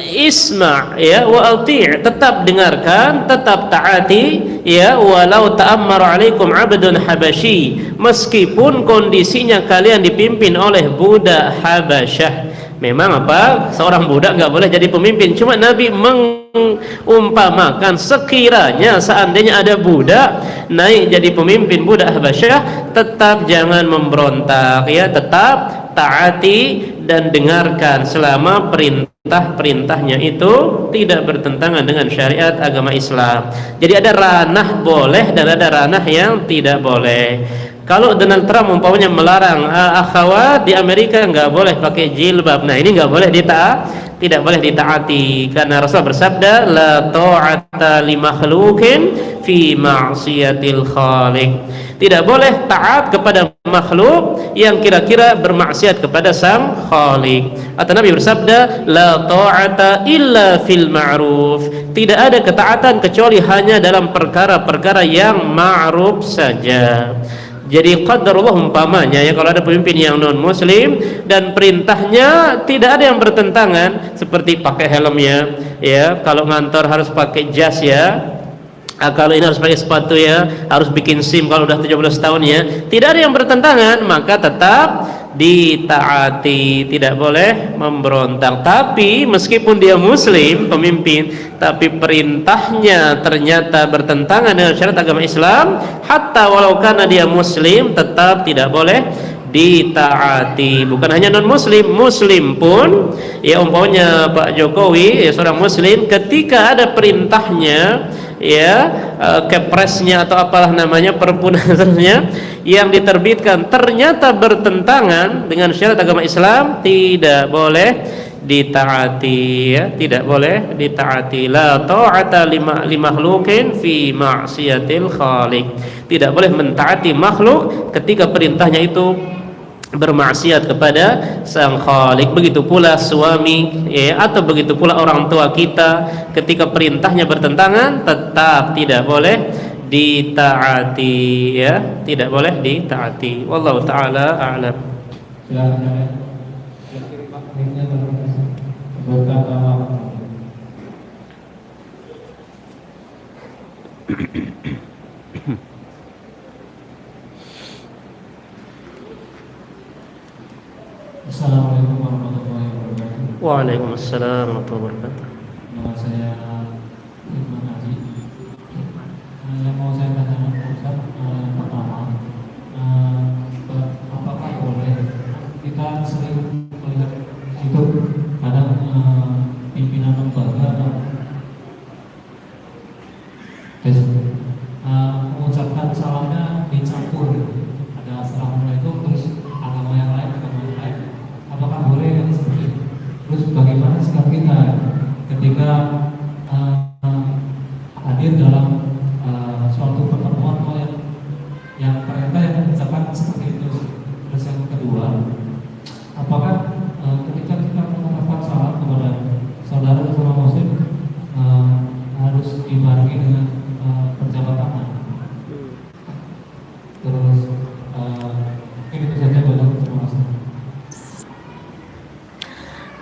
isma' ya wa ati', tetap dengarkan, tetap taati, ya, walau ta'ammara alaikum 'abdun habasyi, meskipun kondisinya kalian dipimpin oleh budak Habasyah. Memang apa? Seorang budak nggak boleh jadi pemimpin. Cuma Nabi mengumpamakan sekiranya seandainya ada budak naik jadi pemimpin budak Habasyah, tetap jangan memberontak, ya, tetap taati dan dengarkan selama perintah-perintahnya itu tidak bertentangan dengan syariat agama Islam. Jadi ada ranah boleh dan ada ranah yang tidak boleh. Kalau Donald Trump umpamanya melarang akhwat di Amerika nggak boleh pakai jilbab, nah ini nggak boleh tidak boleh ditaati, karena Rasul bersabda, la ta'ata li makhluqin fi ma'siyatil khaliq. Tidak boleh taat kepada makhluk yang kira-kira bermaksiat kepada sang Khaliq. Atau Nabi bersabda, la ta'ata illa fil ma'ruf. Tidak ada ketaatan kecuali hanya dalam perkara-perkara yang ma'ruf saja. Jadi qadarullah, umpamanya ya, kalau ada pemimpin yang non muslim dan perintahnya tidak ada yang bertentangan, seperti pakai helmnya, ya, kalau ngantor harus pakai jas, ya, kalau ini harus pakai sepatu, ya, harus bikin SIM kalau udah 17 tahun, ya, tidak ada yang bertentangan, maka tetap ditaati, tidak boleh memberontak. Tapi meskipun dia muslim pemimpin, tapi perintahnya ternyata bertentangan dengan syariat agama Islam, hatta walau karena dia muslim, tetap tidak boleh ditaati. Bukan hanya non muslim, muslim pun, ya, umpamanya Pak Jokowi, ya, seorang muslim, ketika ada perintahnya, ya, kepresnya atau apalah namanya, perpun yang diterbitkan ternyata bertentangan dengan syariat agama Islam, tidak boleh ditaati, ya, tidak boleh ditaati. La ta'ata li makhluqin fi ma'siyatil khaliq. Tidak boleh mentaati makhluk ketika perintahnya itu bermaksiat kepada sang Khalik. Begitu pula suami, ya, atau begitu pula orang tua kita, ketika perintahnya bertentangan, tetap tidak boleh ditaati, ya, tidak boleh ditaati. Wallahu taala a'lam. Assalamualaikum warahmatullahi wabarakatuh. Waalaikumsalam warahmatullahi wabarakatuh. Nama saya Ibnu Haji. Yang mau saya tanyakan Ustaz, yang pertama, apakah boleh kita sering melihat itu kadang pimpinan lembaga mengucapkan salamnya dicampur, ada assalamualaikum terus agama yang lain, apakah boleh seperti itu? Terus bagaimana sikap kita ketika hadir dalam suatu pertemuan yang perintah yang mengucapkan seperti itu? Terus yang kedua, apakah ketika kita mengucapkan salam kepada saudara muslim harus dibarengi dengan perjabat tangan? Terus itu saja, terima kasih.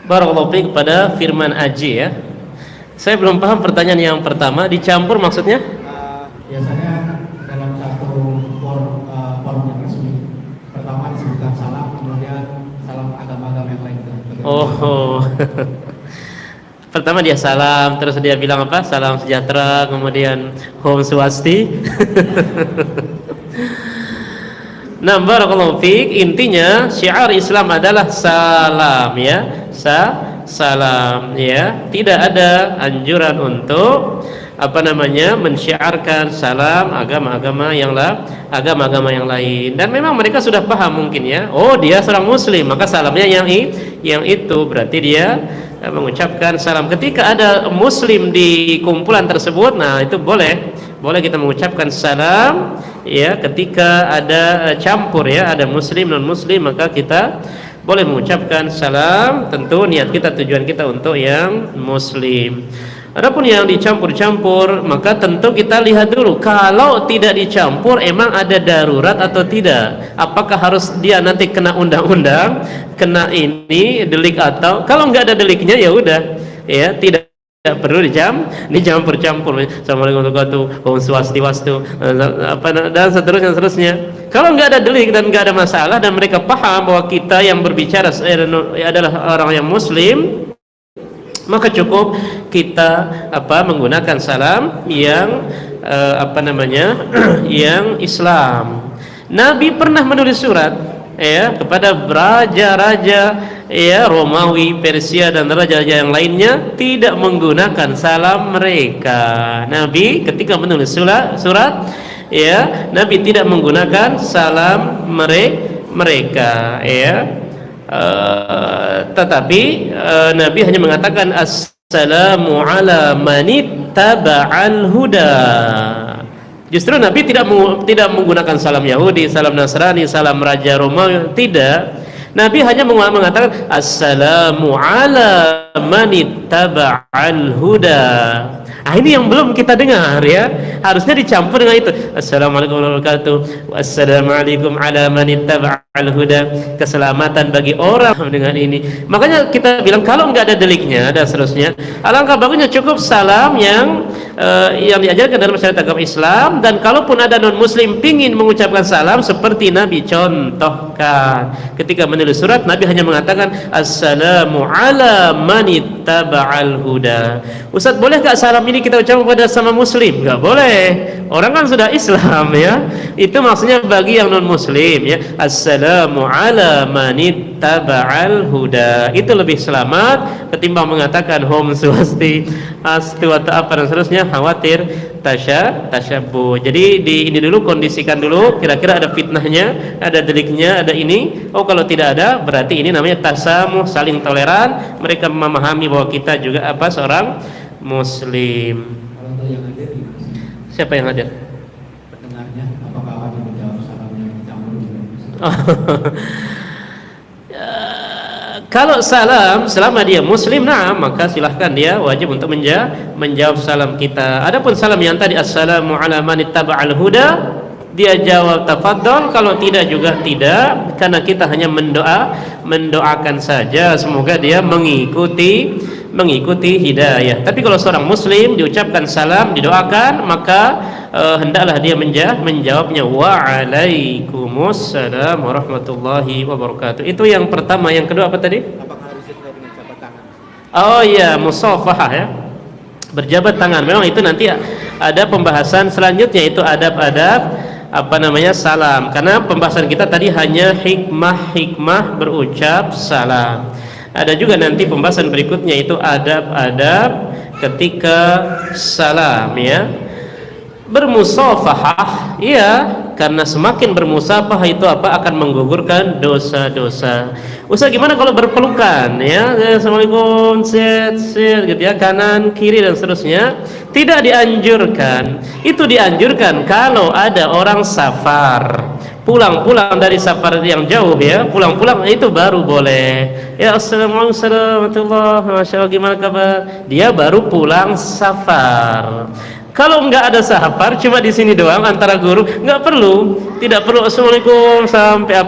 Barakallahu fiik pada firman Aji, ya. Saya belum paham pertanyaan yang pertama. Dicampur maksudnya? Biasanya dalam satu forum yang resmi, pertama disebutkan salam, kemudian salam agama-agama yang lain. Oh. Pertama dia salam, terus dia bilang apa? Salam sejahtera, kemudian Om Swasti. Nah, barakallahu fiik, intinya syiar Islam adalah salam ya. Salam ya. Tidak ada anjuran untuk mensyiarkan salam agama-agama yang lain. Dan memang mereka sudah paham mungkin ya. Oh, dia seorang muslim, maka salamnya yang itu berarti dia mengucapkan salam. Ketika ada muslim di kumpulan tersebut, nah itu boleh kita mengucapkan salam ya. Ketika ada campur ya, ada muslim non muslim, maka kita boleh mengucapkan salam. Tentu niat kita, tujuan kita untuk yang muslim. Adapun yang dicampur-campur, maka tentu kita lihat dulu. Kalau tidak dicampur, emang ada darurat atau tidak? Apakah harus dia nanti kena undang-undang, kena ini delik, atau kalau nggak ada deliknya ya udah, ya tidak perlu dicampur-campur. Assalamualaikum warahmatullahi wabarakatuh, Om Swastiwastu, dan seterusnya. Kalau nggak ada delik dan nggak ada masalah, dan mereka paham bahwa kita yang berbicara adalah orang yang muslim, maka cukup kita menggunakan salam yang yang Islam. Nabi pernah menulis surat ya kepada raja-raja ya Romawi, Persia, dan raja-raja yang lainnya, tidak menggunakan salam mereka. Nabi ketika menulis surat ya, Nabi tidak menggunakan salam mereka ya. Tetapi Nabi hanya mengatakan assalamu ala manittaba'al huda. Justru Nabi tidak menggunakan salam Yahudi, salam Nasrani, salam Raja Romawi, tidak. Nabi hanya mengatakan assalamu ala manittaba'al huda. Ah, ini yang belum kita dengar ya. Harusnya dicampur dengan itu. Assalamualaikum warahmatullahi wabarakatuh. Wassalamualaikum ala manittaba'al huda. Keselamatan bagi orang dengan ini. Makanya kita bilang kalau nggak ada deliknya dan seterusnya, alangkah bagusnya cukup salam yang diajarkan dalam syariat agama Islam. Dan kalaupun ada non muslim pingin mengucapkan salam, seperti Nabi contohkan ketika menulis surat, Nabi hanya mengatakan assalamu ala manittaba'al huda. Ustaz, boleh gak salam ini kita ucapkan kepada sama muslim? Gak boleh, orang kan sudah Islam ya. Itu maksudnya bagi yang non muslim ya, assalamu ala manittaba'al huda. Itu lebih selamat ketimbang mengatakan Om Swasti, astu atau apa dan seterusnya, khawatir tasyabuh. Jadi ini dulu, kondisikan dulu kira-kira ada fitnahnya, ada deliknya, ada ini. Oh, kalau tidak ada, berarti ini namanya tasamuh, saling toleran. Mereka memahami bahwa kita juga seorang muslim. Kalau yang hadir, Siapa yang hadir? pendengarnya, apakah akan menjawab salamnya dicampur juga? Kalau salam selama dia muslim, nah maka silahkan dia wajib untuk menjawab salam kita. Adapun salam yang tadi assalamu ala manittaba'al huda, dia jawab tafadhol, kalau tidak juga tidak, karena kita hanya mendoakan saja semoga dia mengikuti hidayah. Tapi kalau seorang muslim diucapkan salam, didoakan, maka hendaklah dia menjawabnya waalaikumsalam warahmatullahi wabarakatuh. Itu yang pertama. Yang kedua apa tadi? Apakah harus disertai dengan jabat tangan? Oh iya, musafahah ya, berjabat tangan. Memang itu nanti ada pembahasan selanjutnya, itu adab-adab salam. Karena pembahasan kita tadi hanya hikmah berucap salam. Ada juga nanti pembahasan berikutnya, itu adab-adab ketika salam ya. Bermusafahah, iya, karena semakin bermusafahah itu akan menggugurkan dosa-dosa. Ustaz, gimana kalau berpelukan ya? Assalamualaikum, set gitu ya, kanan kiri dan seterusnya. Tidak dianjurkan. Itu dianjurkan kalau ada orang safar, pulang dari safar yang jauh ya, pulang itu baru boleh ya. Assalamualaikum warahmatullahi wabarakatuh, gimana kabar? Dia baru pulang safar. Kalau nggak ada safar, cuma di sini doang antara guru, tidak perlu assalamualaikum sampai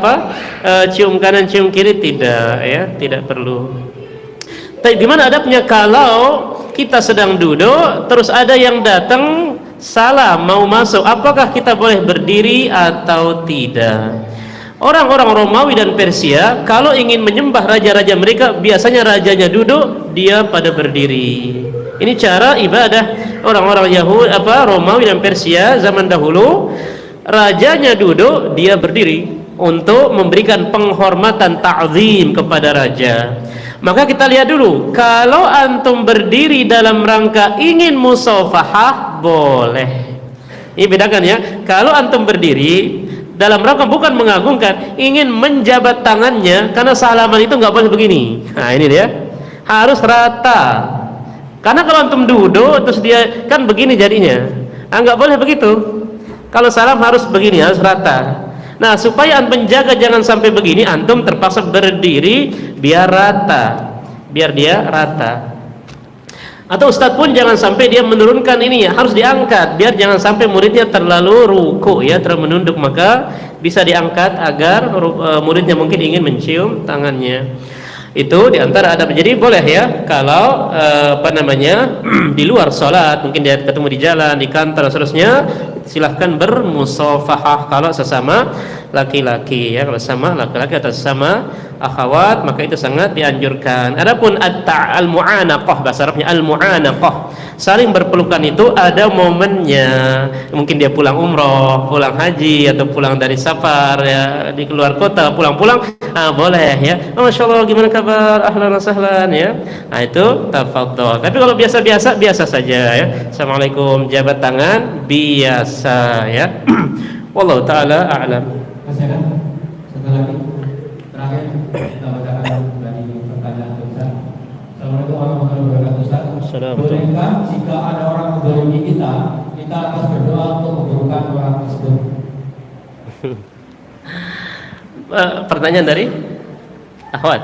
cium kanan cium kiri, tidak ya, tidak perlu. Tapi gimana adabnya kalau kita sedang duduk, terus ada yang datang salam mau masuk, apakah kita boleh berdiri atau tidak? Orang-orang Romawi dan Persia kalau ingin menyembah raja-raja mereka, biasanya rajanya duduk, dia pada berdiri. Ini cara ibadah orang-orang Yahudi, Romawi dan Persia zaman dahulu. Rajanya duduk, dia berdiri untuk memberikan penghormatan, ta'zim kepada raja. Maka kita lihat dulu, kalau antum berdiri dalam rangka ingin musafahah, boleh. Ini bedakan ya. Kalau antum berdiri dalam rangka bukan mengagungkan, ingin menjabat tangannya, karena salaman itu nggak boleh begini. Nah ini dia, harus rata. Karena kalau antum duduk terus dia kan begini jadinya, nggak boleh begitu. Kalau salam harus begini, harus rata. Nah supaya antum menjaga jangan sampai begini, antum terpaksa berdiri biar rata, biar dia rata. Atau ustadz pun jangan sampai dia menurunkan ini, harus diangkat biar jangan sampai muridnya terlalu ruku ya, terlalu menunduk, maka bisa diangkat agar muridnya mungkin ingin mencium tangannya. Itu diantara adab. Jadi boleh ya kalau di luar sholat, mungkin dia ketemu di jalan, di kantor, seterusnya, silahkan bermusafahah kalau sesama laki-laki ya, kalau sama laki-laki atau sesama akhwat, maka itu sangat dianjurkan. Adapun al-mu'anaqah, bahasa Arabnya al-mu'anaqah, saling berpelukan, itu ada momennya. Mungkin dia pulang umroh, pulang haji, atau pulang dari safar ya, di keluar kota, pulang-pulang, boleh ya. Oh, Masya Allah, gimana kabar? Ahlan wa sahlan ya. Nah itu tafadhol. Tapi kalau biasa-biasa, biasa saja ya. Assalamualaikum, jabat tangan biasa ya. Wallahu taala a'lam. Masih ada satu lagi terakhir kita bacakan dari pertanyaan Ustaz. Assalamualaikum warahmatullahi wabarakatuh Ustaz. Bolehkah jika ada orang menzalimi kita akan berdoa untuk memburukan orang tersebut? Pertanyaan dari akhwat,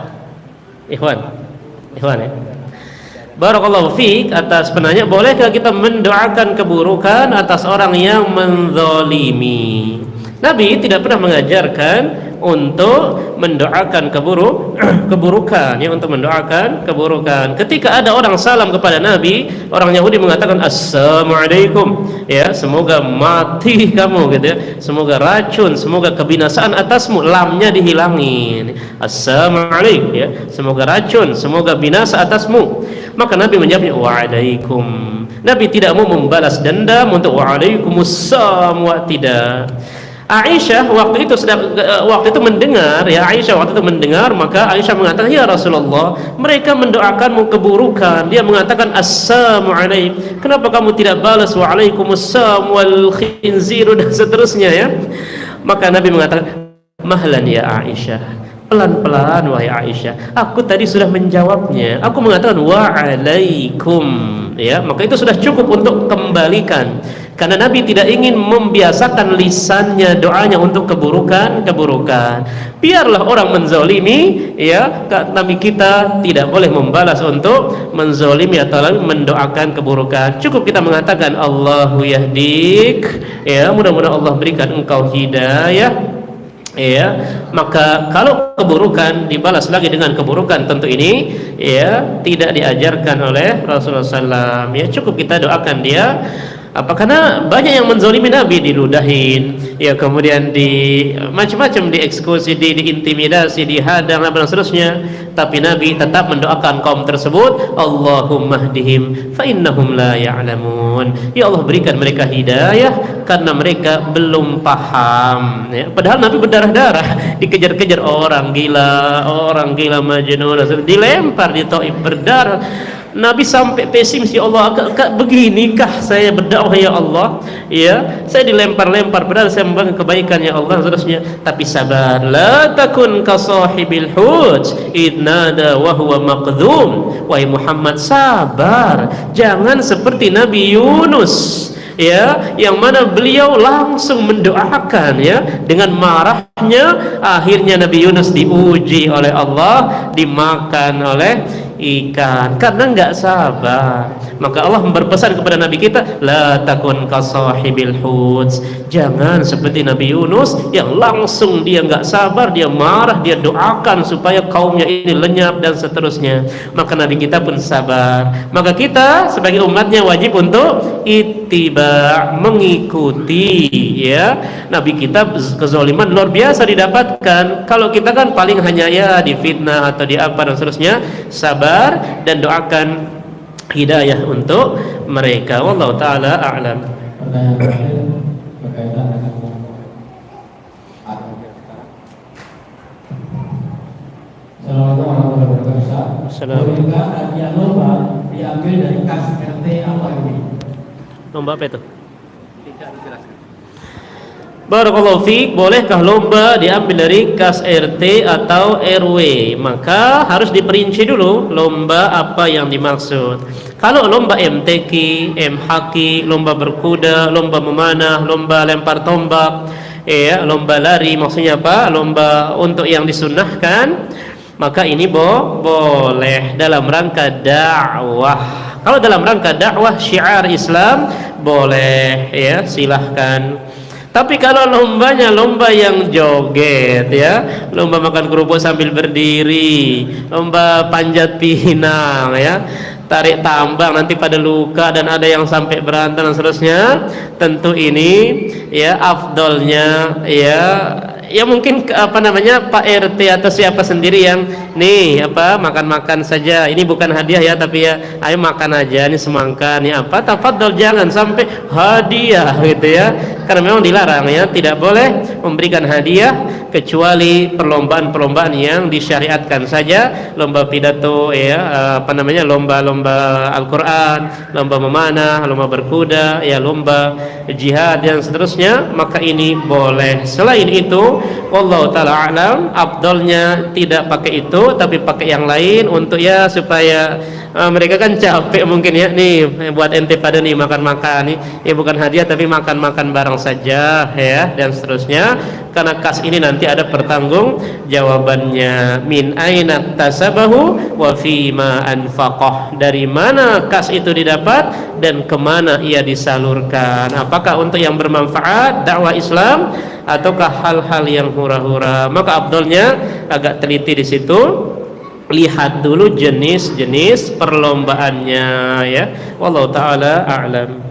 ikhwan ya. Barakallahu fiik atas penanya, bolehkah kita mendoakan keburukan atas orang yang menzalimi? Nabi tidak pernah mengajarkan untuk mendoakan keburukan ya, untuk mendoakan keburukan. Ketika ada orang salam kepada Nabi, orang Yahudi mengatakan assalamualaikum ya, semoga mati kamu gitu ya, semoga racun, semoga kebinasaan atasmu, lamnya dihilangin, assalamualaikum ya, semoga racun, semoga binasa atasmu. Maka Nabi menjawabnya wa'alaikum. Nabi tidak mau membalas dendam untuk wa'alaikumussalam, tidak. Aisyah waktu itu mendengar ya, maka Aisyah mengatakan, ya Rasulullah, mereka mendoakanmu keburukan. Dia mengatakan assalamualaikum, kenapa kamu tidak balas wa'alaikumussalam wal khinziru dan seterusnya ya. Maka Nabi mengatakan, mahlan ya Aisyah, pelan-pelan wahai Aisyah, aku tadi sudah menjawabnya, aku mengatakan wa'alaikum ya, maka itu sudah cukup untuk kembalikan. Karena Nabi tidak ingin membiasakan lisannya doanya untuk keburukan. Biarlah orang menzolimi ya, Nabi kita tidak boleh membalas untuk menzolimi atau mendoakan keburukan. Cukup kita mengatakan Allahu yahdik ya, mudah-mudahan Allah berikan engkau hidayah ya. Maka kalau keburukan dibalas lagi dengan keburukan, tentu ini ya tidak diajarkan oleh Rasulullah SAW ya. Cukup kita doakan dia. Karena banyak yang menzalimi Nabi, diludahin ya, kemudian di macam-macam, dieksekusi, diintimidasi, dihadang dan seterusnya. Tapi Nabi tetap mendoakan kaum tersebut, Allahumma hdihim fa innahum la ya'lamun, ya Allah berikan mereka hidayah karena mereka belum paham ya. Padahal Nabi berdarah-darah, dikejar-kejar orang gila majnun, dilempar di Taif berdarah. Nabi sampai pesimis, ya Allah, beginikah saya berdakwah ya Allah ya, saya dilempar-lempar, padahal saya membangun kebaikan ya Allah, seterusnya. Tapi sabar, la takun ka sahibil hut idnada wa huwa maqdhum. Wahai Muhammad, sabar, jangan seperti Nabi Yunus ya, yang mana beliau langsung mendoakan ya, dengan marahnya akhirnya Nabi Yunus diuji oleh Allah, dimakan oleh ikan karena nggak sabar. Maka Allah berpesan kepada Nabi kita, la takun kasahibil hut, jangan seperti Nabi Yunus yang langsung dia nggak sabar, dia marah, dia doakan supaya kaumnya ini lenyap dan seterusnya. Maka Nabi kita pun sabar. Maka kita sebagai umatnya wajib untuk ittiba, mengikuti ya. Nabi kita kezaliman luar biasa didapatkan. Kalau kita kan paling hanya ya difitnah atau di apa dan seterusnya, sabar dan doakan hidayah untuk mereka. Wallahu taala a'lam. Pertanyaan terakhir berkaitan dengan Assalamualaikum warahmatullahi wabarakatuh. Assalamualaikum. Bolehkah hadiah lomba diambil dari kas RT atau RW? Lomba apa itu? Barakallahu fiik. Bolehkah lomba diambil dari kas RT atau RW? Maka harus diperinci dulu lomba apa yang dimaksud. Kalau lomba MTQ, MHQ, lomba berkuda, lomba memanah, lomba lempar tombak, ya, lomba lari, maksudnya apa? Lomba untuk yang disunnahkan, maka ini boleh dalam rangka dakwah. Kalau dalam rangka dakwah syiar Islam boleh, ya, silahkan. Tapi kalau lombanya lomba yang joget ya, lomba makan kerupuk sambil berdiri, lomba panjat pinang ya, tarik tambang nanti pada luka dan ada yang sampai berantem dan seterusnya, tentu ini ya afdolnya ya mungkin apa namanya Pak RT atau siapa sendiri yang nih apa makan-makan saja, ini bukan hadiah ya, tapi ya ayo makan aja nih semangka nih apa, tafadhol, jangan sampai hadiah gitu ya, karena memang dilarang ya, tidak boleh memberikan hadiah kecuali perlombaan-perlombaan yang disyariatkan saja, lomba pidato ya, apa namanya lomba-lomba Al-Qur'an, lomba memanah, lomba berkuda ya, lomba jihad dan seterusnya, maka ini boleh. Selain itu wallahu taala alam, afdalnya tidak pakai itu tapi pakai yang lain untuk ya supaya mereka kan capek mungkin ya, nih buat ente pada nih makan-makan nih ya, bukan hadiah tapi makan-makan bareng saja ya dan seterusnya, karena kas ini nanti ada pertanggung jawabannya. Min aina tasabahu wa fima anfaqah, dari mana kas itu didapat dan kemana ia disalurkan, apakah untuk yang bermanfaat dakwah Islam ataukah hal-hal yang hura-hura. Maka afdalnya agak teliti di situ, lihat dulu jenis-jenis perlombaannya ya. Wallahu taala a'lam.